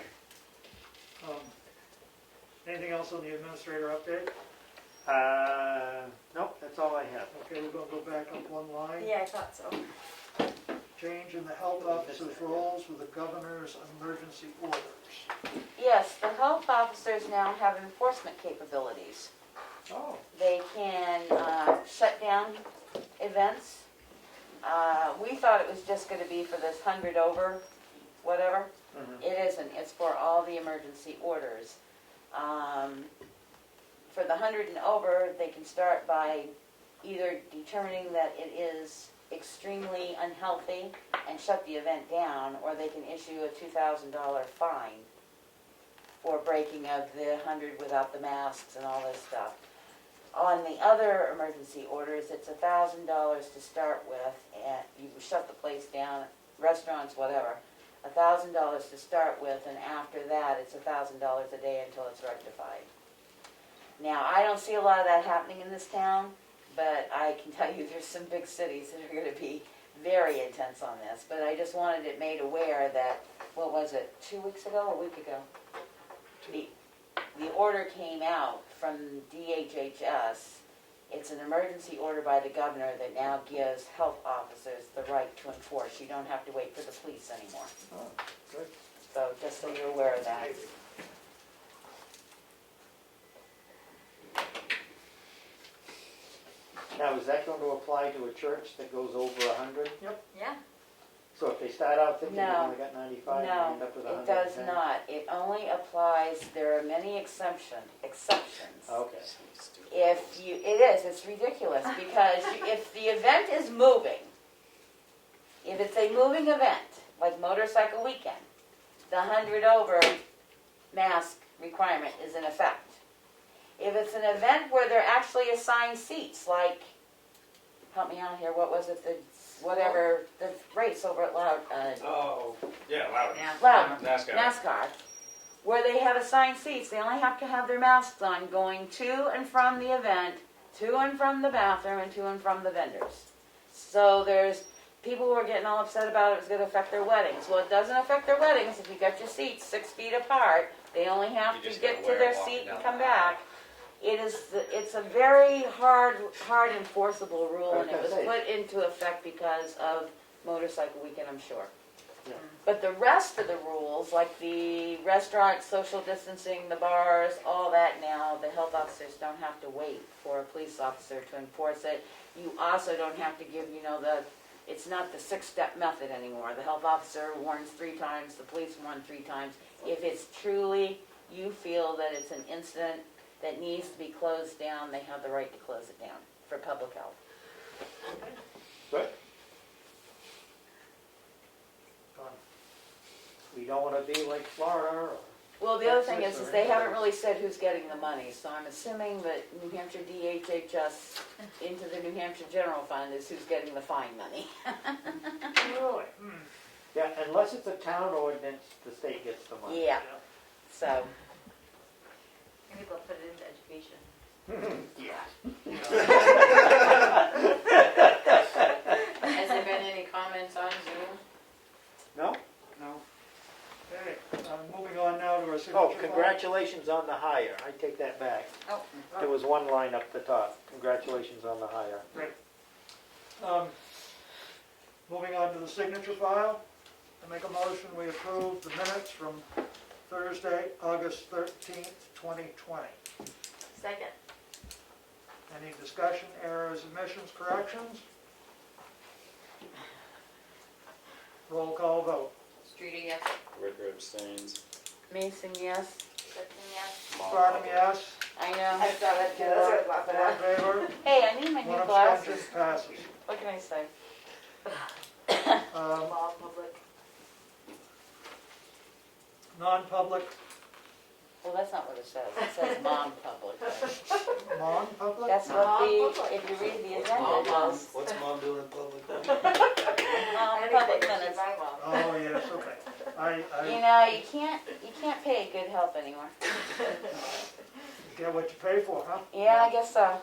anything else on the administrator update? nope, that's all I have. Okay, we're gonna go back up one line. Yeah, I thought so. Change in the health officer's roles with the governor's emergency orders. Yes, the health officers now have enforcement capabilities. Oh. They can shut down events. We thought it was just gonna be for this 100 over, whatever. Mhm. It isn't, it's for all the emergency orders. For the 100 and over, they can start by either determining that it is extremely unhealthy and shut the event down, or they can issue a $2,000 fine for breaking of the 100 without the masks and all this stuff. On the other emergency orders, it's $1,000 to start with, and you shut the place down, restaurants, whatever. $1,000 to start with, and after that, it's $1,000 a day until it's rectified. Now, I don't see a lot of that happening in this town, but I can tell you there's some big cities that are gonna be very intense on this. But I just wanted it made aware that, what was it, 2 weeks ago, a week ago? The order came out from DHHS. It's an emergency order by the governor that now gives health officers the right to enforce. You don't have to wait for the police anymore. Oh, good. So just so you're aware of that. Now, is that going to apply to a church that goes over 100? Yeah. So if they start out thinking they've No. only got 95, they No, end up with it 110? does not. It only applies, there are many exceptions. Okay. If you, it's ridiculous, because if the event is moving, if it's a moving event, like motorcycle weekend, the 100 over mask requirement is in effect. If it's an event where they're actually assigned seats, like, help me out here, what was it, the race over at Oh, yeah, loud. Loud, NASCAR. NASCAR, where they have assigned seats, they only have to have their masks on going to and from the event, to and from the bathroom, and to and from the vendors. So there's people who are getting all upset about it, it's going to affect their weddings. Well, it doesn't affect their weddings if you got your seats 6 feet apart. They only have You to just get gotta to wear their it walking seat and down come the aisle. back. It's a very hard enforceable rule, and it was put into effect because of motorcycle weekend, I'm sure. Yeah. But the rest of the rules, like the restaurants, social distancing, the bars, all that now, the health officers don't have to wait for a police officer to enforce it. You also don't have to give, it's not the 6-step method anymore. The health officer warns 3 times, the police warn 3 times. If it's truly, you feel that it's an incident that needs to be closed down, they have the right to close it down for public health. Good. We don't want to be like Florida or... Well, the other thing Texas is or they haven't anything. really said who's getting the money, so I'm assuming that New Hampshire DHHS into the New Hampshire General Fund is who's getting the fine money. Really? Yeah, unless it's a town ordinance, the state gets the money. Yeah, so, Maybe they'll put it into education. Yeah. Has there been any comments on Zoom? No? No. Okay, moving on now to our signature Oh, file. congratulations on the hire. I take that back. Oh. There was one line up the top. Congratulations on the hire. Moving on to the signature file, I make a motion, we approve the minutes from Thursday, August 13th, 2020. Second. Any discussion, errors, omissions, corrections? Roll call vote. Streeter, yes. Ricker abstains. Mason, yes. Goodson, yes. Farnham, yes. I know. I saw that too, that's what I was Four in favor, Hey, I need my one new glasses. abstention, passes. What can I say? Law public. Non-public, Well, that's not what it says. It says mom public. non-public? That's what if you read the agenda, it does. What's mom doing in public then? Public minutes. Oh, yes, okay. You I know, you can't pay good help anymore. get what you pay for, huh? Yeah, I guess so.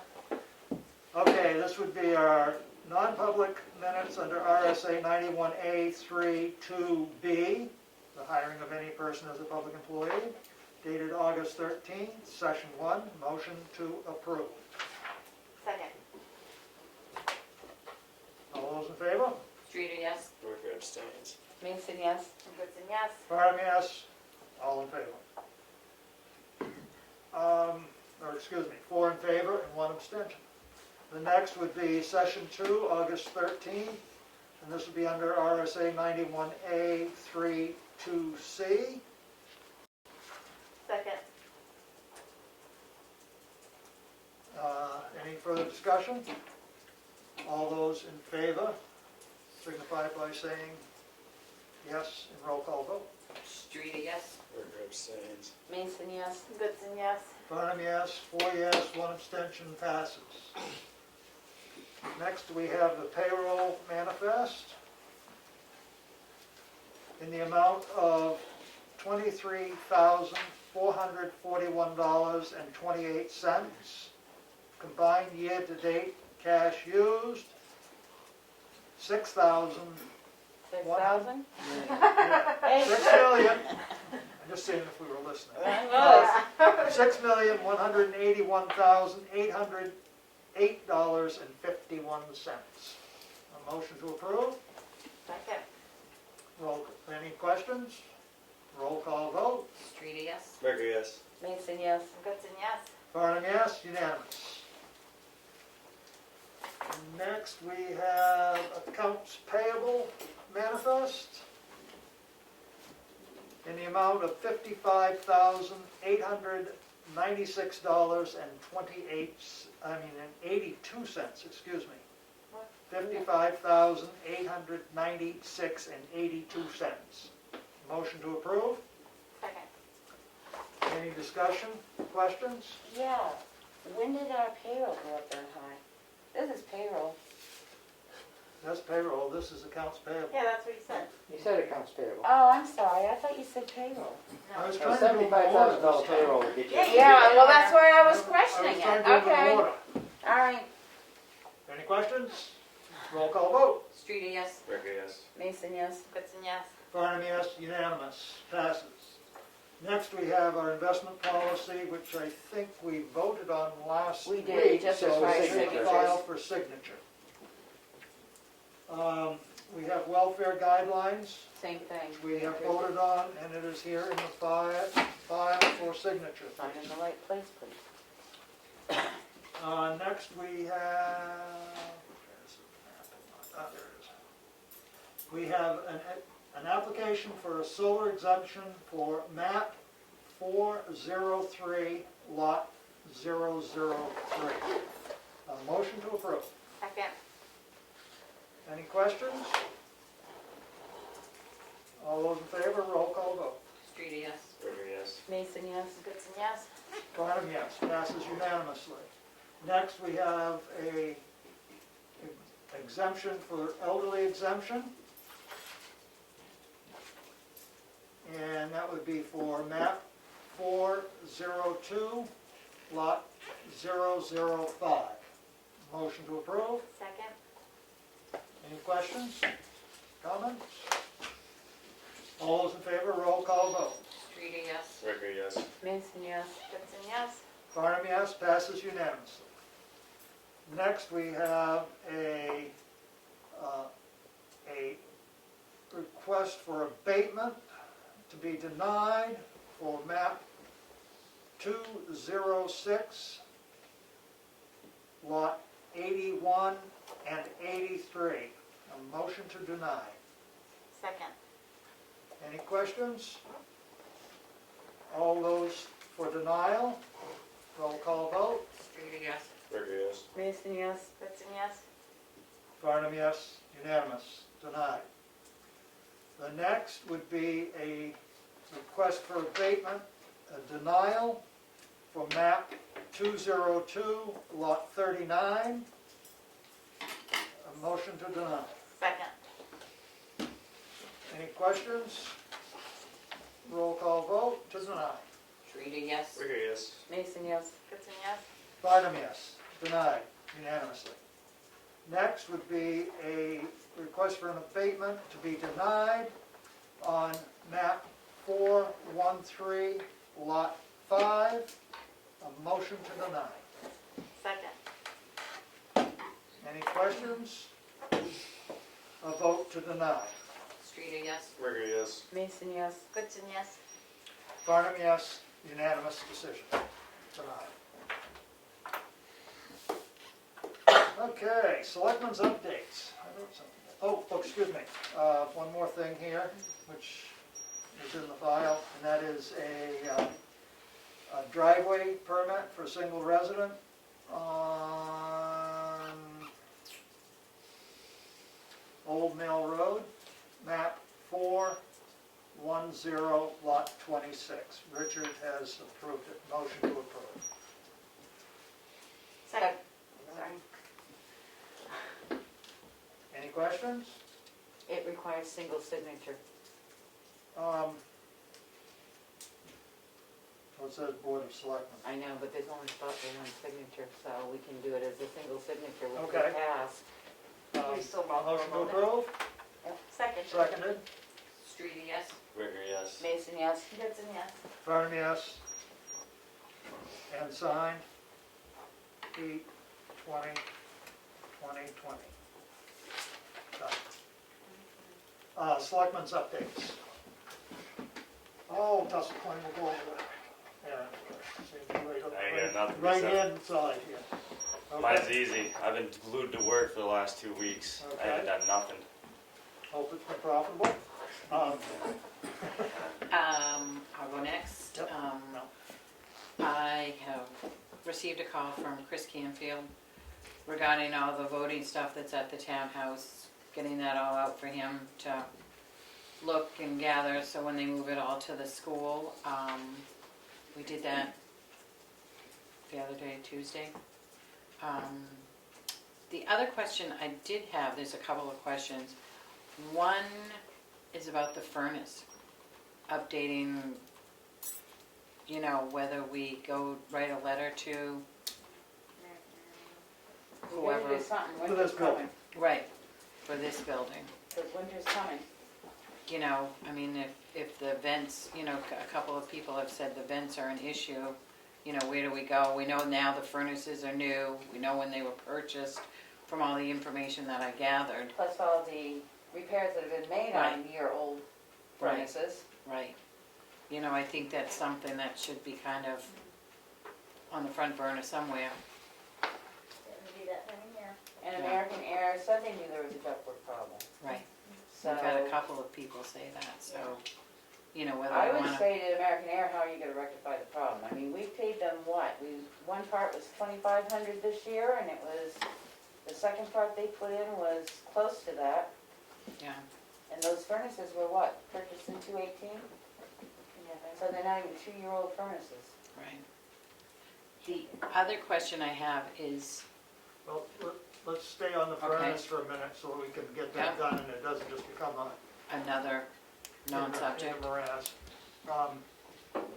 Okay, this would be our non-public minutes under RSA 91A32B, the hiring of any person as a public employee, dated August 13th, session 1, motion to approve. Second. All those in favor? Streeter, yes. Ricker abstains. Mason, yes. Goodson, yes. Farnham, yes. All in favor. Or excuse me, 4 in favor and 1 abstention. The next would be session 2, August 13th, and this would be under RSA 91A32C. Second. Any further discussion? All those in favor signify by saying yes in roll call vote. Streeter, yes. Ricker abstains. Mason, yes. Goodson, yes. Farnham, yes. 4 yes, 1 abstention, passes. Next, we have the Payroll Manifest in the amount of $23,441.28. Combined year-to-date cash used, $6,000. 6,000? Yeah, 6 million. I'm just saying if we were listening. I was. $6,181,808.51. A motion to approve. Second. Roll. Any questions? Roll call vote. Streeter, yes. Ricker, yes. Mason, yes. Goodson, yes. Farnham, yes. Unanimous. Next, we have accounts payable manifest. Manifest in the amount of $82 excuse me. $55,896.82. Motion to approve? Second. Any discussion, questions? Yeah, when did our payroll go up that high? This is payroll. That's payroll, this is accounts payable. Yeah, that's what he said. You said accounts payable. Oh, I'm sorry, I thought you said payroll. I was So trying to do $75,000 more this payroll time. would get you. Yeah, well, that's why I was I questioning was it, trying to do it in okay. order. All right, Any questions? Roll call vote. Streeter, yes? Ricker, yes. Mason, yes. Goodson, yes. Barnum, yes, unanimous, passes. Next, we have our investment policy, which I think we voted on last We week. did, just so required it's in the signatures. file for signature. We have welfare guidelines, Same thing. we have voted on, and it is here in the file for signature. Sign in the right place, please. Next, we have, there it is. We have an application for a solar exemption for map 403, lot 003. A motion to approve. Second. Any questions? All those in favor, roll call vote. Streeter, yes? Ricker, yes. Mason, yes. Goodson, yes. Barnum, yes, passes unanimously. Next, we have a exemption for elderly exemption. And that would be for map 402, lot 005. Motion to approve. Second. Any questions, comments? All those in favor, roll call vote. Streeter, yes? Ricker, yes. Mason, yes. Goodson, yes. Barnum, yes, passes unanimously. Next, we have a request for abatement to be denied for map 206, lot 81 and 83. A motion to deny. Second. Any questions? All those for denial, roll call vote. Streeter, yes? Ricker, yes. Mason, yes. Goodson, yes. Barnum, yes, unanimous, denied. The next would be a request for abatement, a denial for map 202, lot 39. A motion to deny. Second. Any questions? Roll call vote to deny. Streeter, yes? Ricker, yes. Mason, yes. Goodson, yes. Barnum, yes, denied unanimously. Next would be a request for an abatement to be denied on map 413, lot 5. A motion to deny. Second. Any questions? A vote to deny. Streeter, yes? Ricker, yes. Mason, yes. Goodson, yes. Barnum, yes, unanimous decision. Denied. Okay, selectmen's updates. I wrote something. Oh, excuse me. One more thing here, which is in the file, and that is a driveway permit for a single resident on Old Mill Road, map 410, lot 26. Richard has approved it. Motion to approve. Second. Sorry. Any questions? It requires single signature. Well, it says Board of Selectmen. I know, but there's only spot for one signature, so we can do it as a single signature with Okay. the pass. We still won't Motion to promote it. approve, Second. seconded. Streeter, yes? Ricker, yes. Mason, yes. Goodson, yes. Barnum, yes. And signed. 8/20/2020. Done. Selectmen's updates. Oh, Tussle Coin will go over that. Yeah. I ain't got nothing to Right say. hand side here. Mine's Okay. easy. I've been glued to work for the last 2 weeks. I haven't done nothing. Hope it's been profitable. I'll go next. Yep. I have received a call from Chris Canfield regarding all the voting stuff that's at the townhouse, getting that all out for him to look and gather, so when they move it all to the school, we did that the other day, Tuesday. The other question I did have, there's a couple of questions. One is about the furnace, updating, you know, whether we go write a letter to We gotta whoever. do something, For this winter's building. coming, Right, for this building. because winter's coming. You know, I mean, if the vents, you know, a couple of people have said the vents are an issue, you know, where do we go? We know now the furnaces are new, we know when they were purchased from all the information that I gathered. Plus all the repairs that have been made on year-old Right. furnaces. Right. You know, I think that's something that should be kind of on the front burner somewhere. Didn't do that many, yeah. And Yeah. American Air said they knew there was a ductwork problem. Right. So We've had a couple of people say that, so, you know, whether I I would wanna. say to American Air, how are you gonna rectify the problem? I mean, we paid them what? One part was $2,500 this year, and it was, the second part they put in was close to that. Yeah, And those furnaces were what, purchased in 2018? So they're not even 2-year-old furnaces. right. The other question I have is, Well, let's stay on the Okay. furnace for a minute so we can get that Yeah. done and it doesn't just become a another non-subject. in a morass.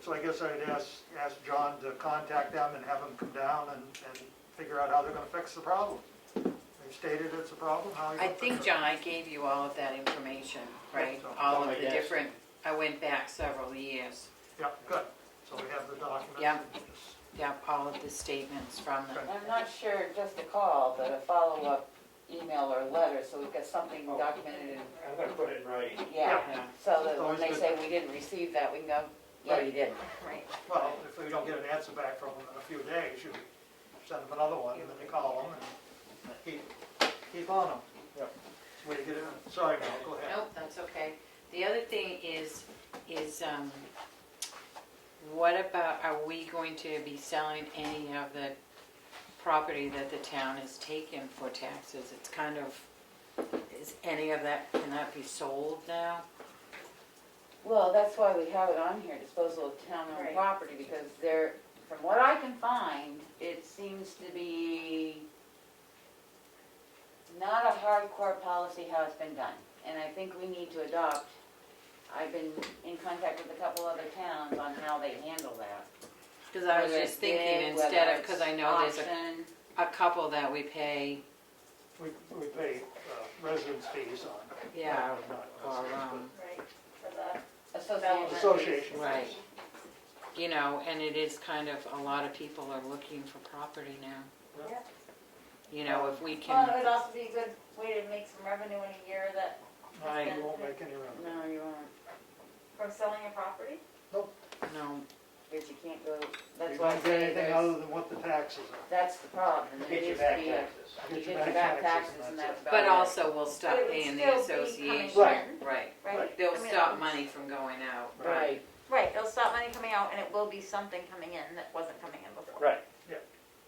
So I guess I'd ask John to contact them and have them come down and figure out how they're gonna fix the problem. They've stated it's a problem, how are you I gonna think, fix it? John, I gave you all of that information, right? So- All Oh, of the yes. different, I went back several years. Yeah, good. So we have the documents. Yeah. and just- Yep, all of the statements from them. Okay. I'm not sure just a call, but a follow-up email or letter, so we've got something documented in, I'm gonna put it in writing. yeah. Yeah. So that when Always they good. say we didn't receive that, we can go, yeah, you did. Right. Well, if we don't get an answer back from them in a few days, you send them another one, and then you call them and keep on them. Yep. Way to get it in. Sorry, Mel, go ahead. Nope, that's okay. The other thing is, what about, are we going to be selling any of the property that the town has taken for taxes? It's kind of, is any of that, can that be sold now? Well, that's why we have it on here, disposal of town-owned Right. property, because there, from what I can find, it seems to be not a hardcore policy how it's been done. And I think we need to adopt, I've been in contact with a couple other towns on how they handle that. Because I was Whether just it's thinking bid, instead whether of, because it's I know there's auction. a couple that we pay, We pay residence fees on. yeah, Not or, residence, Right, for the Association. but Association. right. You know, and it is kind of, a lot of people are looking for property now. Yeah. You know, if we Well, it can, would also be a good way to make some revenue in a year that, right, You won't make any revenue. No, you won't, from selling a property. no, because you can't go, You that's why I don't get say anything there's, other than what the taxes are. that's the problem. and there Get your needs to back be a- taxes. You get your back taxes and that's about but it. also we'll stop But it would paying the still be coming association. Right. in, Right, right? they'll I mean, stop it's- money from going out. Right, Right, it'll stop money coming out and it will be something coming in that wasn't coming in before. Right.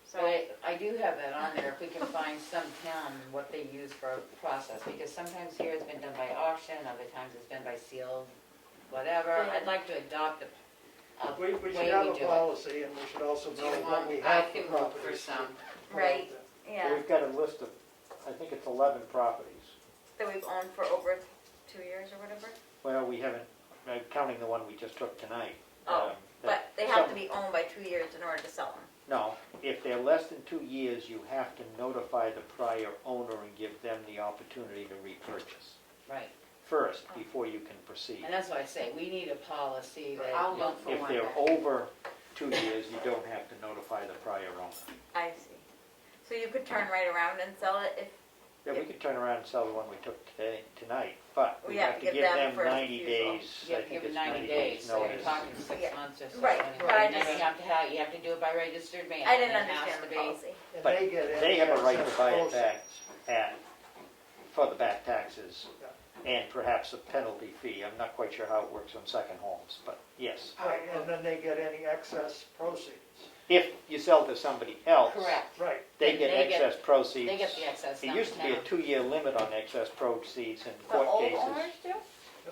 so So, I do have that on there, if we can find some town, what they use for a process, because sometimes here it's been done by auction, other times it's been by sealed, whatever. I'd like to adopt a We way should have we a do it. policy and we should also Do know you what want, we I have for can look for properties. some. right, So yeah, we've got a list of, I think it's 11 properties. that we've owned for over 2 years or whatever. Well, we haven't, counting the one we just took tonight. Oh, Um, But they have to some- be owned by 2 years in order to sell them. No, if they're less than 2 years, you have to notify the prior owner and give them the opportunity to repurchase Right, first, before you can proceed. and that's why I say, we need a policy that. I'll look for If one. they're over 2 years, you don't have to notify the prior owner. I see. So you could turn right around and sell it if, Yeah, we could turn around and sell the one we took tonight, but we We have have to to give give them them first 90 refusal. days. You I have to think give it it's 90 days, so you're notice. talking 6 Yeah. months or so. Right, anyway. but I And then just- you have to do it by registered mail. I didn't and it has understand to the be- policy. And But they get They have a right to access buy it also. back for the back taxes and perhaps a penalty fee. I'm not quite sure how it works on second homes, but yes. Right, and then they get any excess proceeds. If you sell to somebody else. Correct. Right, They get They get- excess proceeds. They get the excess It down used to be a town. 2-year limit on excess proceeds in The court old cases. owners do?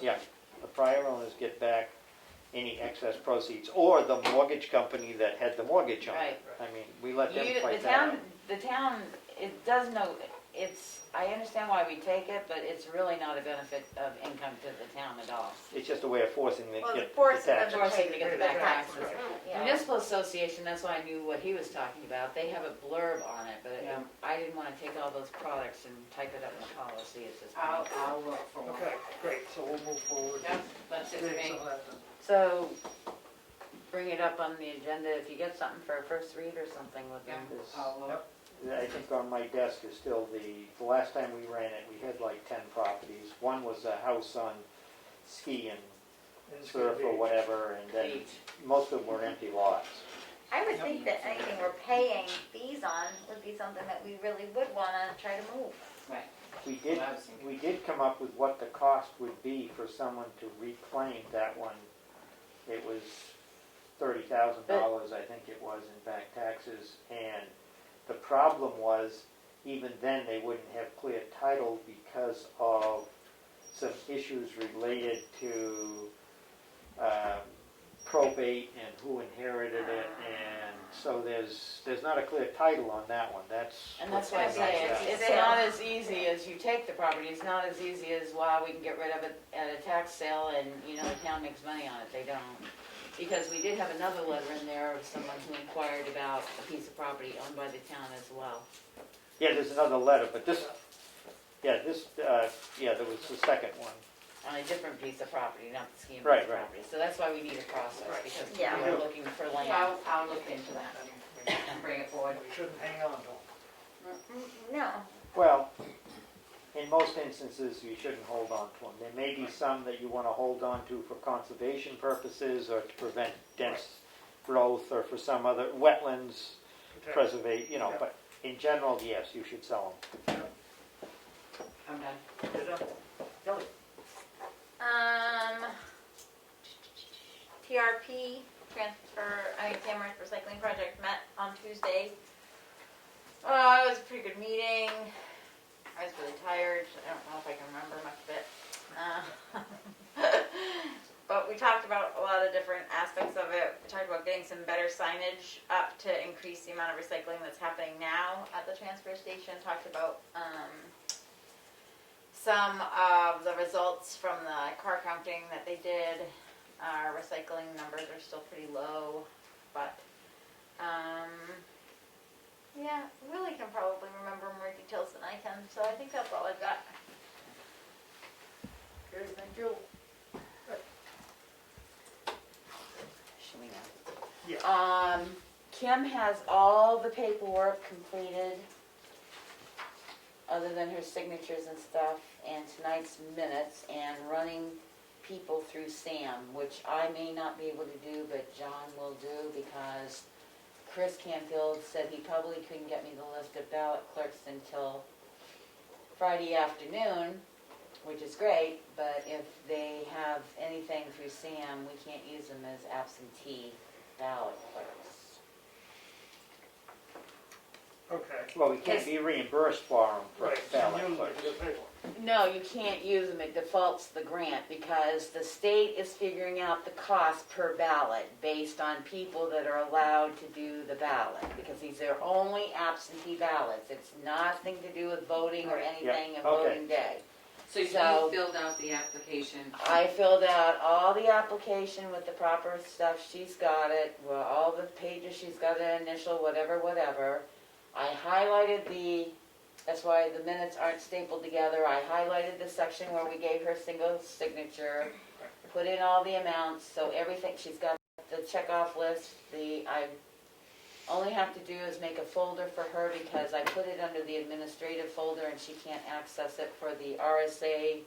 Yeah, the prior owners get back any excess proceeds, or the mortgage company that had the mortgage on it. Right. I mean, we let them You, fight the that out. town, the town, it does know, it's, I understand why we take it, but it's really not a benefit of income to the town at all. It's just a way of forcing them Well, to the get force the of tax. them Forcing to get the back tax. taxes. Yeah. Municipal Association, that's why I knew what he was talking about, they have a blurb on it, but I didn't wanna take all those products and type it up in the policy, it's just. I'll look for one. okay, great, so we'll move forward. Yep, that's it for Getting me. some of that done. So, bring it up on the agenda if you get something for a first read or something with them. I'll look. I think on my desk is still the last time we ran it, we had like 10 properties. One was a house on ski and It's gonna surf or be- whatever, and then Beach. most of them were empty lots. I would think that anything we're paying fees on would be something that we really would wanna try to move. Right. We did come up with what the cost would be for someone to reclaim that one. It was $30,000, I think it was, in back taxes, and the problem was, even then, they wouldn't have clear title because of some issues related to probate and who inherited it, and so there's not a clear title on that one. And that's why I what's say, hanging us it's up. not as easy as you take the property, it's not as easy as, wow, we can get rid of it at a tax sale and, you know, the town makes money on it, they don't. Because we did have another letter in there of someone who inquired about a piece of property owned by the town as well. Yeah, there's another letter, but this, there was the second one. On a different piece of property, not the scheme Right, of right. property. So that's why we need a process, because Yeah. we are looking for land. I'll look into that and bring it forward. We shouldn't hang on to them. No. Well, in most instances, you shouldn't hold on to them. There may be some that you want to hold on to for conservation purposes or to prevent dense growth or for some other wetlands preservate, you know, Yeah. but in general, yes, you should sell them. I'm done. You're done. Kelly? TRP, Tamworth Recycling Project met on Tuesday. It was a pretty good meeting. I was really tired. I don't know if I can remember much of it. But we talked about a lot of different aspects of it. We talked about getting some better signage up to increase the amount of recycling that's happening now at the transfer station. Talked about some of the results from the car counting that they did. Our recycling numbers are still pretty low, but yeah, Willie can probably remember more details than I can, so I think that's all I've got. Okay, thank you. Should we know? Yeah. Kim has all the paperwork completed, other than her signatures and stuff, and tonight's minutes, and running people through Sam, which I may not be able to do, but John will do, because Chris Canfield said he probably couldn't get me the list of ballot clerks until Friday afternoon, which is great, but if they have anything through Sam, we can't use them as absentee ballot clerks. Okay. Well, we can't be reimbursed for them for Right, ballot you clerks. get paid. No, you can't use them, it defaults the grant, because the state is figuring out the cost per ballot based on people that are allowed to do the ballot, because these are only absentee ballots, it's nothing to do with voting or anything of okay. voting day. So you So- filled out the application. I filled out all the application with the proper stuff, she's got it, well, all the pages, she's got an initial, whatever. I highlighted that's why the minutes aren't stapled together, I highlighted the section where we gave her single signature, put in all the amounts, so everything, she's got the checkoff list, I only have to do is make a folder for her, because I put it under the administrative folder and she can't access it for the RSA,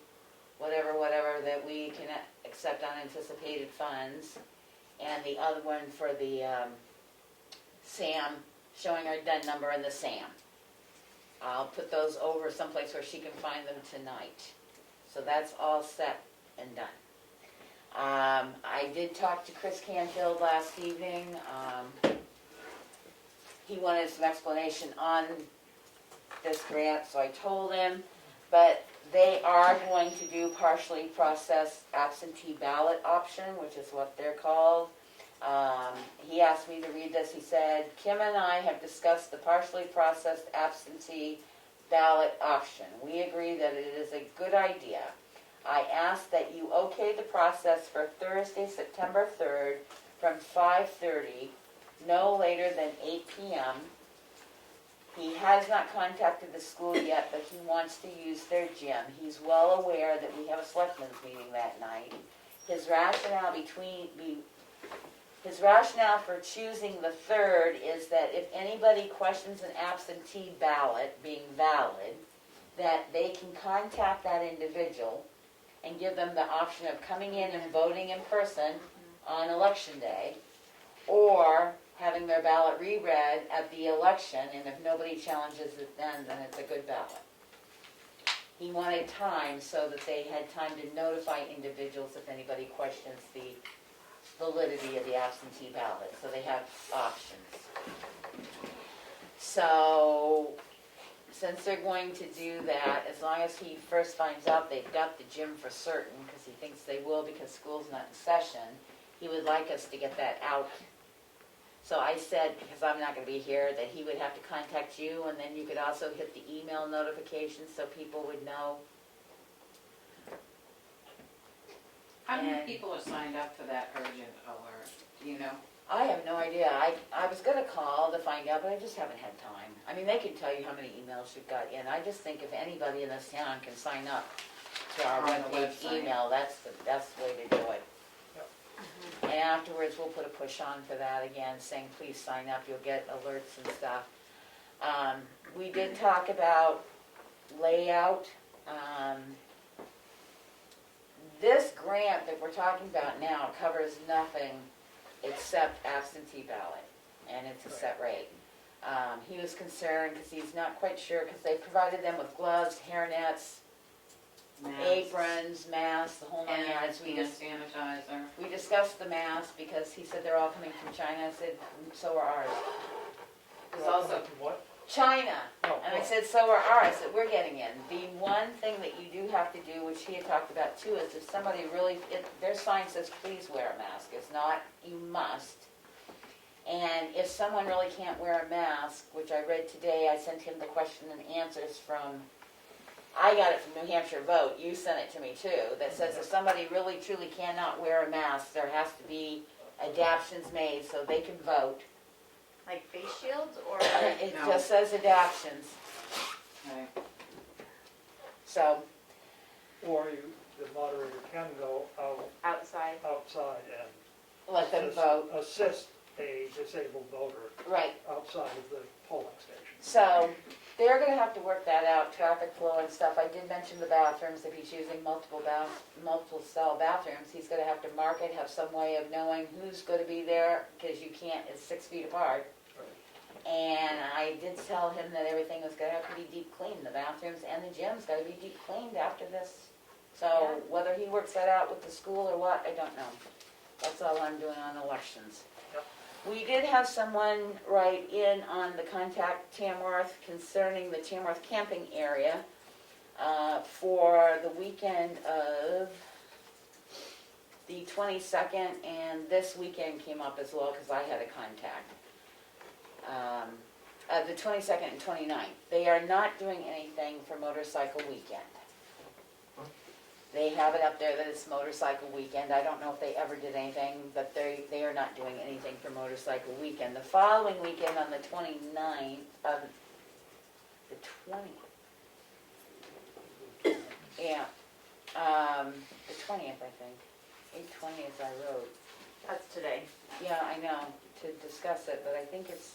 whatever, that we can accept unanticipated funds, and the other one for the SAM, showing our DUN number and the SAM. I'll put those over someplace where she can find them tonight. So that's all set and done. I did talk to Chris Canfield last evening. He wanted some explanation on this grant, so I told him, but they are going to do partially processed absentee ballot option, which is what they're called. He asked me to read this. He said, Kim and I have discussed the partially processed absentee ballot option. We agree that it is a good idea. I ask that you okay the process for Thursday, September 3rd from 5:30, no later than 8 p.m. He has not contacted the school yet, but he wants to use their gym. He's well aware that we have a selectmen's meeting that night. His rationale for choosing the 3rd is that if anybody questions an absentee ballot being valid, that they can contact that individual and give them the option of coming in and voting in person on election day, or having their ballot reread at the election, and if nobody challenges it then it's a good ballot. He wanted time so that they had time to notify individuals if anybody questions the validity of the absentee ballot, so they have options. So, since they're going to do that, as long as he first finds out they've got the gym for certain, because he thinks they will because school's not in session, he would like us to get that out. So I said, because I'm not going to be here, that he would have to contact you, and then you could also hit the email notifications so people would know. How many people are signed up for that urgent alert? Do you know? I have no idea. I was going to call to find out, but I just haven't had time. I mean, they can tell you how many emails you've got in. I just think if anybody in this town can sign up to our On the webpage website. email, that's the best way to do it. And afterwards, we'll put a push on for that again, saying, please sign up, you'll get alerts and stuff. We did talk about layout. This grant that we're talking about now covers nothing except absentee ballot, and it's a set rate. He was concerned because he's not quite sure, because they provided them with gloves, hairnets, aprons, masks, the whole nine yards. Hand sanitizer. We discussed the masks because he said they're all coming from China. I said, so are ours. There's also What? China. Oh, And I said, so are ours, that we're getting in. The one thing that you do have to do, which he had talked about too, is if somebody really, their sign says, please wear a mask. It's not, you must. And if someone really can't wear a mask, which I read today, I sent him the question and answers from, I got it from New Hampshire Vote, you sent it to me too, that says if somebody really truly cannot wear a mask, there has to be adaptions made so they can vote. Like face shields or? It No. just says adaptions, Right. so, Or the moderator can go Outside. outside and let them vote, assist a disabled voter right. outside of the polling station. So, they're gonna have to work that out, traffic flow and stuff. I did mention the bathrooms, if he's using multiple cell bathrooms, he's gonna have to mark it, have some way of knowing who's gonna be there, because you can't, it's 6 feet apart. And I did tell him that everything was gonna have to be deep cleaned, the bathrooms and the gym's gotta be deep cleaned after this. So, whether he works that out with the school or what, I don't know. That's all I'm doing on elections. We did have someone write in on the contact Tamworth concerning the Tamworth camping area for the weekend of the 22nd, and this weekend came up as well because I had a contact. The 22nd and 29th. They are not doing anything for motorcycle weekend. They have it up there that it's motorcycle weekend. I don't know if they ever did anything, but they are not doing anything for motorcycle weekend. The following weekend on the 29th, the 20th. Yeah, the 20th, I think. 8/20 as I wrote. That's today. Yeah, I know, to discuss it, but I think it's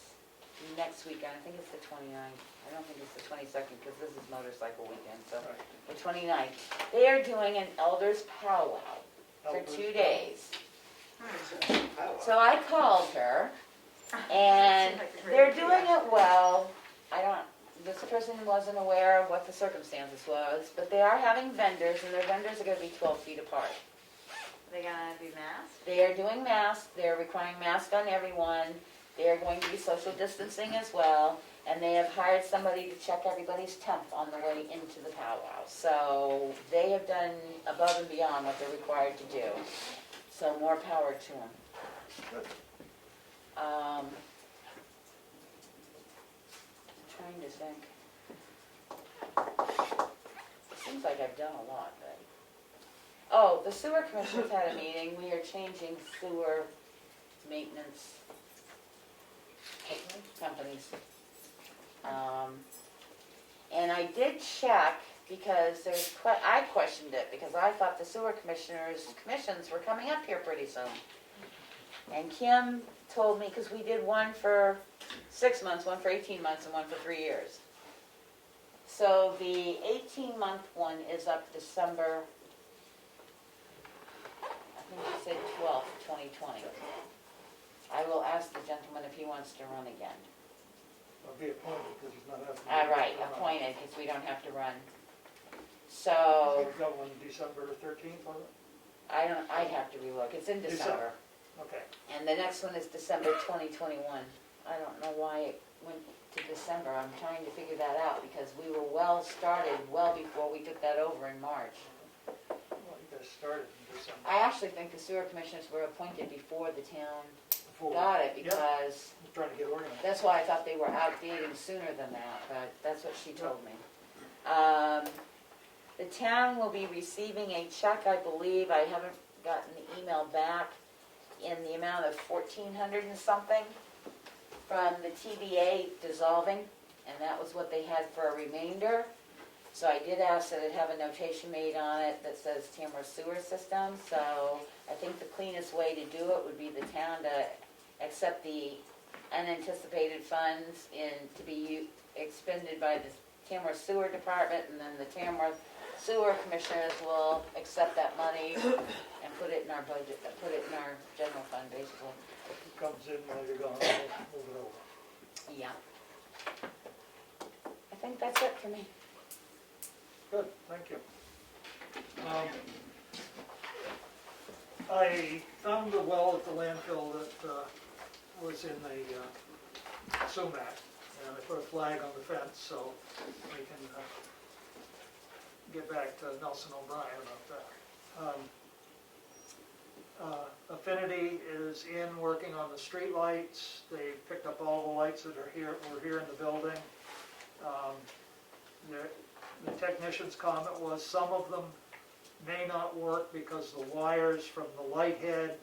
next weekend. I think it's the 29th. I don't think it's the 22nd because this is motorcycle weekend, so the 29th. They are doing an elders powwow for 2 days. So I called her, and they're doing it well. I don't, this person wasn't aware of what the circumstances was, but they are having vendors, and their vendors are gonna be 12 feet apart. They gonna be masked? They are doing masks, they're requiring masks on everyone, they are going to be social distancing as well, and they have hired somebody to check everybody's temp on the way into the powwow. So they have done above and beyond what they're required to do, so more power to them. I'm trying to think. Seems like I've done a lot, but. Oh, the sewer commission's had a meeting, we are changing sewer maintenance companies. And I did check, because I questioned it, because I thought the sewer commissions were coming up here pretty soon. And Kim told me, because we did one for 6 months, one for 18 months, and one for 3 years. So the 18-month one is up December, I think he said 12th, 2020. I will ask the gentleman if he wants to run again. I'll be appointed because he's not having. Right, appointed, because we don't have to run. So, We've got one December 13th, was it? I'd have to relook, it's in December. Okay. And the next one is December 2021. I don't know why it went to December, I'm trying to figure that out, because we were well started, well before we took that over in March. Well, you guys started in December. I actually think the sewer commissioners were appointed before the town Before. got it, Yep. because I'm trying to get organized. that's why I thought they were outdated sooner than that, but that's what she told me. The town will be receiving a check, I believe, I haven't gotten the email back, in the amount of $1,400 and something from the TBA dissolving, and that was what they had for a remainder. So I did ask that it have a notation made on it that says Tamworth Sewer System, so I think the cleanest way to do it would be the town to accept the unanticipated funds to be expended by the Tamworth Sewer Department, and then the Tamworth Sewer Commissioners will accept that money and put it in our budget, put it in our general fund, basically. If it comes in while you're gone, we'll move it over. Yeah. I think that's it for me. Good, thank you. I found the well at the landfill that was in the sumac, and I put a flag on the fence so we can get back to Nelson O'Brien about that. Affinity is in working on the street lights. They picked up all the lights that were here in the building. The technician's comment was some of them may not work because the wires from the light head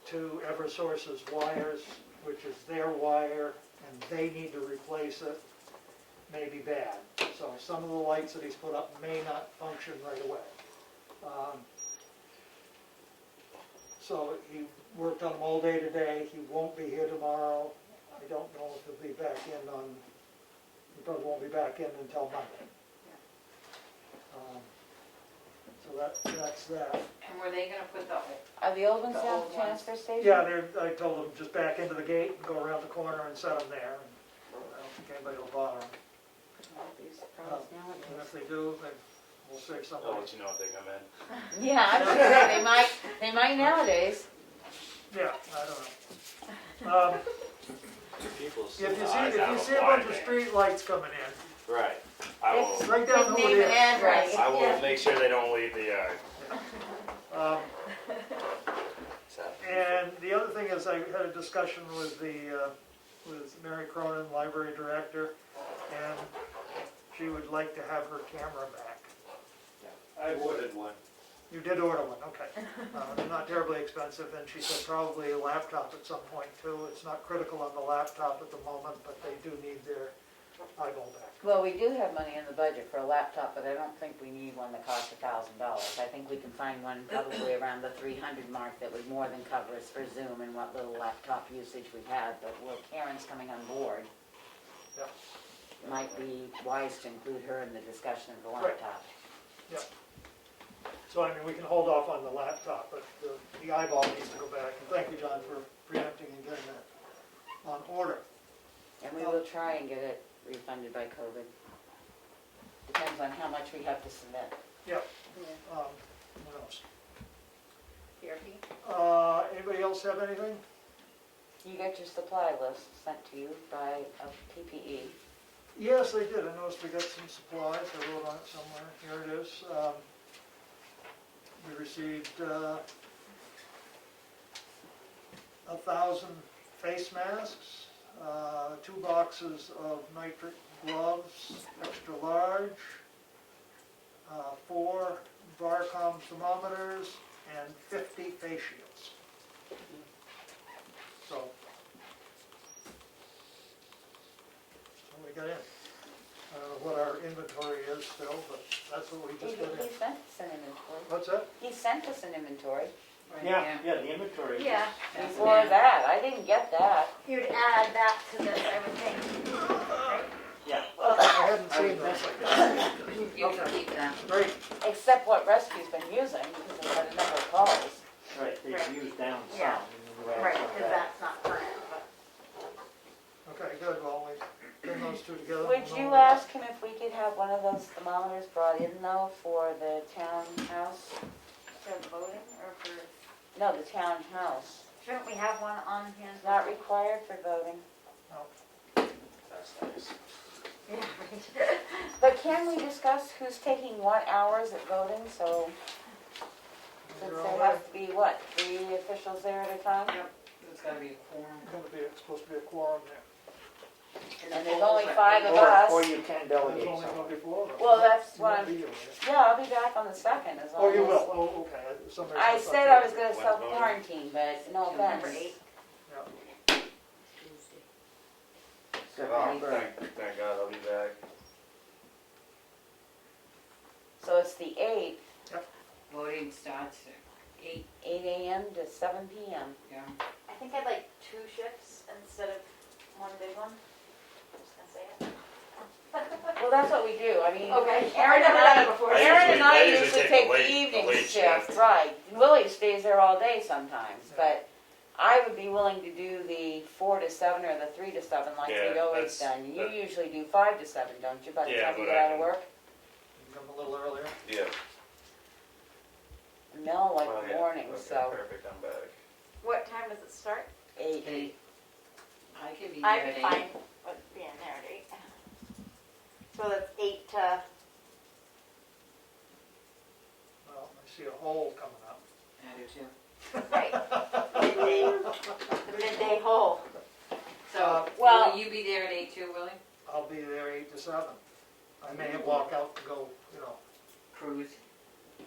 to Eversource's wires, which is their wire, and they need to replace it, may be bad. So some of the lights that he's put up may not function right away. So he worked on them all day today. He won't be here tomorrow. I don't know if he'll be back in on, he probably won't be back in until Monday. So that's that. And were they gonna put Are the old ones The down old at the transfer station? Yeah, I told them just back into the gate and go around the corner and set them there. And I don't think anybody will bother them. I'd be surprised nowadays. And if they do, then we'll save some I'll money. let you know if they come in. Yeah, I was gonna say, they might nowadays. Yeah, I don't know. People If still you eyes see out a of bunch blind of man. street lights coming in, Right. I It's- will, write down who Name it and is. address. I will Yeah. make sure they don't leave the yard. Um, So, And the other thing is, I had a discussion with with Mary Cronin, library director, and she would like to have her camera back. I ordered one. You did order one, okay. They're not terribly expensive, and she said probably a laptop at some point too. It's not critical on the laptop at the moment, but they do need their eyeball back. Well, we do have money in the budget for a laptop, but I don't think we need one that costs $1,000. I think we can find one probably around the 300 mark that would more than cover us for Zoom and what little laptop usage we have, but while Karen's coming on board, Yep. it might be wise to include her in the discussion of the Right. laptop. So, I mean, we can hold off on the laptop, but the eyeball needs to go back. And thank you, John, for preempting and getting that on order. And we will try and get it refunded by COVID. Depends on how much we have to submit. What else? PRP? Anybody else have anything? You got your supply list sent to you by a PPE. Yes, they did. I noticed we got some supplies. I wrote on it somewhere. Here it is. We received 1,000 face masks, 2 boxes of nitric gloves, extra large, 4 Varcom thermometers, and 50 face shields. So, what we got in. I don't know what our inventory is still, but that's what we He just got in. sent us an inventory. What's that? He sent us an inventory. Yeah, the inventory. was- Yeah, Before that, I didn't get that. you'd add that to this, I would think. Yeah. I hadn't seen this. You can keep that. Great. Except what Rescue's been using, because they've had a number of calls. Right, they've Right. used down some. Yeah. and then you add Right, some because back. that's not current, but. Okay, good. Well, we put those two together. Would We'll know you what- ask him if we could have one of those thermometers brought in though for the townhouse? For voting or for, No, the townhouse. shouldn't we have one on hand? It's not required for voting. That's nice. Yeah, right. But can we discuss who's taking what hours at voting, so, since You're all there right. has to be, what, 3 officials there at a time? There's gotta be a quorum. It's supposed to be a quorum there. And there's only 5 of Or us. you can There's delegate only some. going to be 4 of us. Well, that's You what won't I'm, be here, will you? yeah, I'll be back on the 2nd as long Oh, as. you will? Oh, okay. Somebody I said said that. I was gonna self-quarantine, but no November offense. 8th. Oh, thank God, I'll be back. So it's the 8th, Voting starts at 8, 8 a.m. to 7 p.m. yeah. I think I'd like 2 shifts instead of one big one. I'm just gonna say it. Well, that's what we do, I mean, Okay. Aaron and I've never done it I, before. I usually usually take take the the late- evening the late shift, shift. right. Willie stays there all day sometimes, but I would be willing to do the 4 to 7 or the 3 to 7 like Yeah, we've always that's- done. You that- usually do 5 to 7, don't you, by the Yeah, time you but get I out of can- work? Come a little earlier. Yeah. Mel like Well, the yeah. morning, Okay, so perfect, I'm back. What time does it start? 8. 8. I could be there I'd at be 8. fine with being there at 8. So that's 8 to, Well, I see a hole coming up. I do too. right, midday, the midday hole. So, well- will you be there at 8 too, Willie? I'll be there 8 to 7. I may walk out to go, Cruise.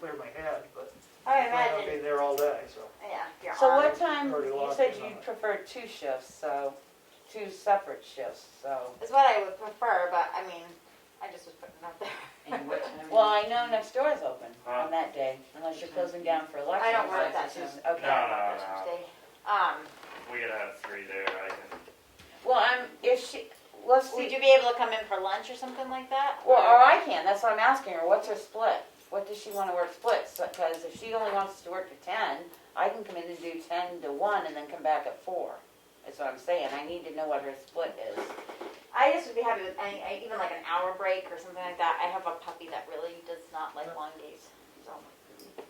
clear my head, but I I'm going to be imagine, there all day, so. yeah, you're So on. what time, Already you locked said in on you it. preferred 2 shifts, so 2 separate shifts, so. Is what I would prefer, but I mean, I just was putting it out there. And what time? Well, I know next door is open Huh? on that day, unless you're closing down for election. I don't work that purposes. Tuesday. Okay. No. Tuesday. We gotta have 3 there, I can. Well, if she, let's Would see, you be able to come in for lunch or something like that? well, or I can, that's what I'm asking her, what's her split? What does she wanna work split? Because if she only wants to work to 10, I can come in and do 10 to 1 and then come back at 4. That's what I'm saying, I need to know what her split is. I just would be happy with even like an hour break or something like that. I have a puppy that really does not like long days. So,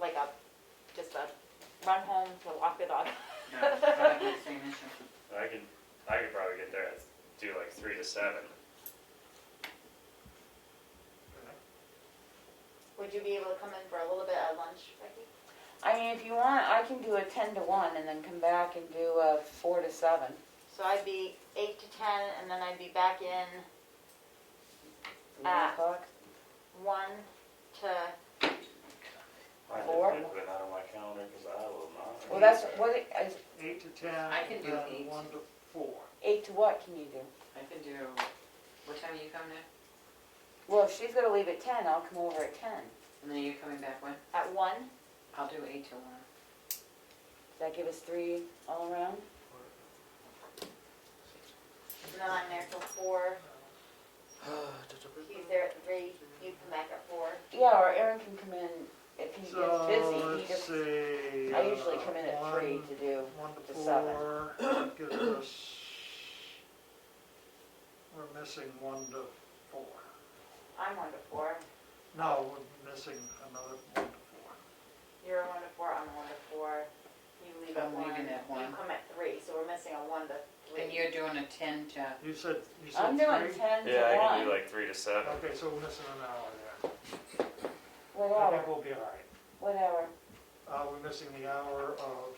like just a run home to walk the dog. No, I have the same issue. I could probably get there, do like 3 to 7. Would you be able to come in for a little bit of lunch, Becky? I mean, if you want, I can do a 10 to 1 and then come back and do a 4 to 7. So I'd be 8 to 10, and then I'd be back in 1 o'clock? 1 to. I Four? didn't put it out on my calendar because I will not. Well, that's, what, is 8 to 10. I can do and 8. 1 to 4. 8 to what can you do? I could do, what time are you coming in? Well, if she's gonna leave at 10, I'll come over at 10. And then you're coming back when? At 1? I'll do 8 to 1. Does that give us 3 all around? And then I'm there till 4. He's there at 3. You come back at 4. Yeah, or Aaron can come in if he So, gets busy. He let's just, see. I usually come in at 3 to do 1 to the 7. 4 gives us we're missing 1 to 4. I'm 1 to 4. No, we're missing another 1 to 4. You're 1 to 4, I'm 1 to 4. You leave at I'm 1. leaving at 1. You come at 3, so we're missing a 1 to 3. And you're doing a 10 to, You said I'm 3? doing 10 to 1. Yeah, I can do like 3 to 7. Okay, so we're missing an hour there. I Whatever, think we'll be all right. whatever. We're missing the hour of,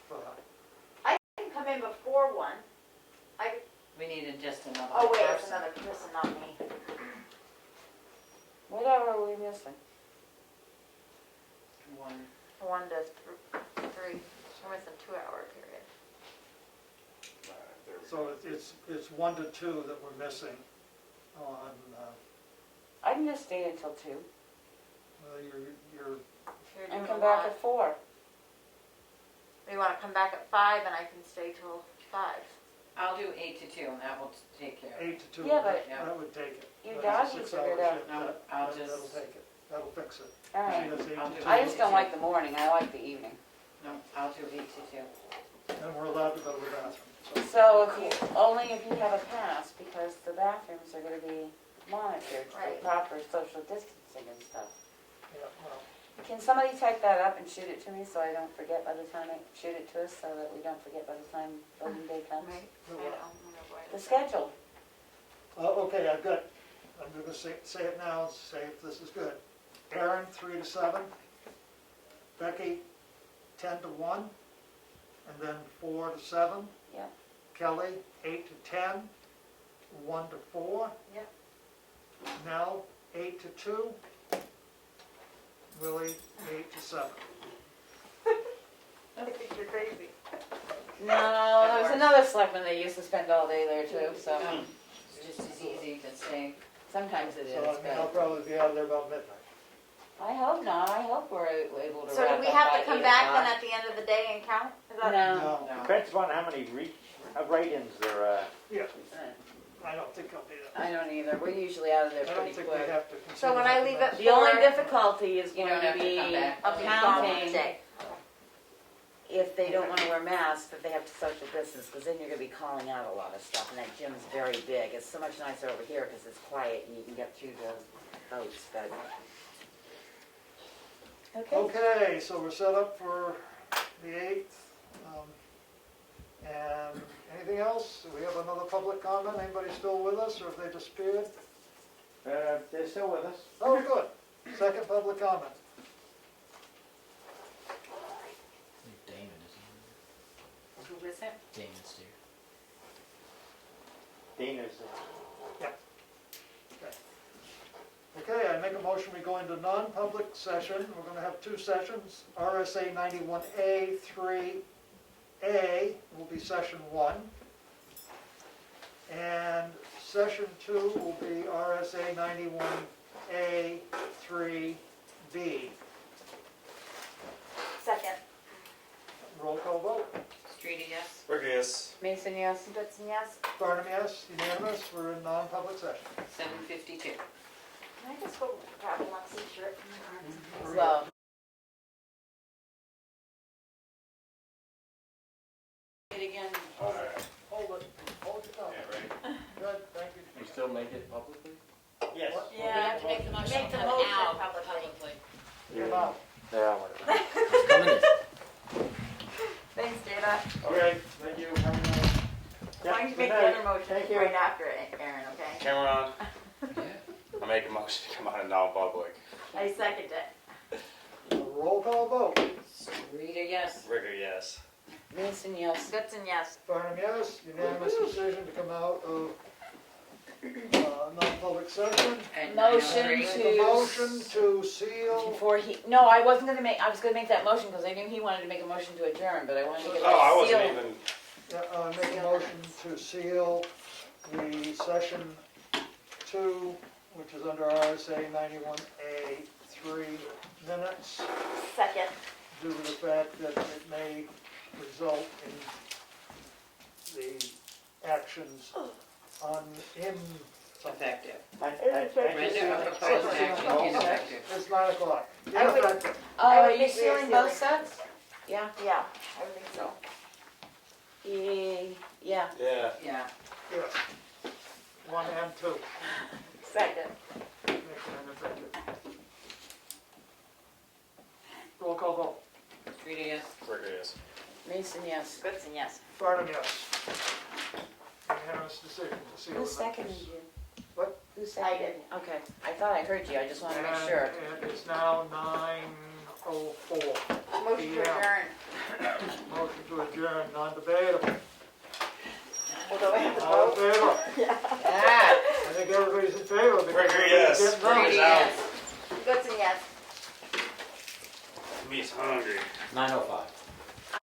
I can come in before 1. we needed just another Oh wait, it's person. another person, not me. Whatever are we missing? 1. 1 to 3. We're missing 2-hour period. so it's 1 to 2 that we're missing on, I can just stay until 2 you're, If you're and doing come a back lot. at 4. We wanna come back at 5 and I can stay till 5. I'll do 8 to 2 and that will take care of it. 8 to 2. Yeah, but That would take it. you That's a doggies 6-hour figured out. shift. No, That- I'll That'll just, take it. That'll fix it. Alright. She does 8 I'll to do 2. I just don't like the morning, I like the evening. no, I'll do 8 to 2. And we're allowed to go to the bathroom, So only if you have a pass, because the bathrooms are gonna be monitored for Right. proper social distancing and stuff. yeah, well, Can somebody type that up and shoot it to me so I don't forget by the time I shoot it to us, so that we don't forget by the time voting day comes? Right. the I what? know, I'm gonna avoid The it. schedule. Okay, I'm gonna say it now, say if this is good. Aaron, 3 to 7. Becky, 10 to 1. And then 4 to 7. Yep. Kelly, 8 to 10. 1 to 4. Yep. Nell, 8 to 2. Willie, 8 to 7. I think you're crazy. No, there's another selectman that used to spend all day there too, so It's just as easy to stay. sometimes it is, So I mean, I'll but probably be out of there about midnight. I hope not, I hope we're able to So wrap do we up have by to come 8 back then o'clock. at the end of the day and count? Is that? No, No. Depends upon how many write-ins there are. Yeah, I don't think I'll be there. I don't either, we're usually out of there I don't pretty think we quick. have to. So when I leave at The only 4, difficulty is You going don't to have to come be back. I'll be gone one counting day. if they don't want to wear masks, that they have to social distance, because then you're going to be calling out a lot of stuff, and that gym's very big. It's so much nicer over here because it's quiet and you can get through the votes, but. Okay. Okay, so we're set up for the 8th. And anything else? Do we have another public comment? Anybody still with us, or have they disappeared? They're still with us. Oh, good. Second public comment. Damon is Who is it? Damon's there. Dana's Okay, I make a motion, we go into non-public session. We're gonna have 2 sessions. RSA 91A, 3A will be session 1. And session 2 will be RSA 91A, 3B. Second. Roll call vote. Streety, yes? Rick, yes. Mason, yes? Goodson, yes. Barnum, yes. Unanimous. We're in non-public session. 7:52. Can I just go grab a Lexi shirt? Well. Again. Hold it. Hold it up. Good, thank you. You still make it publicly? Yes. What? Yeah, I have to make the motion publicly. Come out. Yeah, whatever. It's coming in. Thanks, Dana. Okay, thank you. Have a good night. Why don't you Good make the night. other motion Thank you. right after it, Aaron, okay? Camera on. Yeah. I make a motion to come out of non-public. I second it. Roll call vote. Streety, yes? Rick, yes. Mason, yes? Goodson, yes. Barnum, yes. Unanimous decision to come out of non-public session. At Motion 9:03. Make a motion to seal. Before no, I was gonna make that motion because I knew he wanted to make a motion to adjourn, but I wanted to get Oh, I that wasn't sealed. even. Yeah, make a motion to seal the session 2, which is under RSA 91A 3 minutes, Second. due to the fact that it may result in the actions Effective. Render a proposed action ineffective. It's 9 o'clock. I would- Ineffective. I Are would you think sealing we're both sealing. sets? Yeah? Yeah, I would think so. Yeah. Yeah. Yeah. Yes. 1 and 2. Second. Nick and Rebecca. Roll call vote. Rita, yes. Ricker, yes. Mason, yes. Goodson, yes. Barnum, yes. Unanimous decision to see. Who seconded you? What? Who seconded? Okay, I thought I heard you, I just wanted to make sure. And it's now 9:04. Motion to Yeah. adjourn. Motion to adjourn, non-debatable. Although I have to All in vote. favor? Ah, I think everybody's in favor. because Ricker, yes. it's getting Rita, late. yes. Goodson, yes. Me's hungry. 9:05.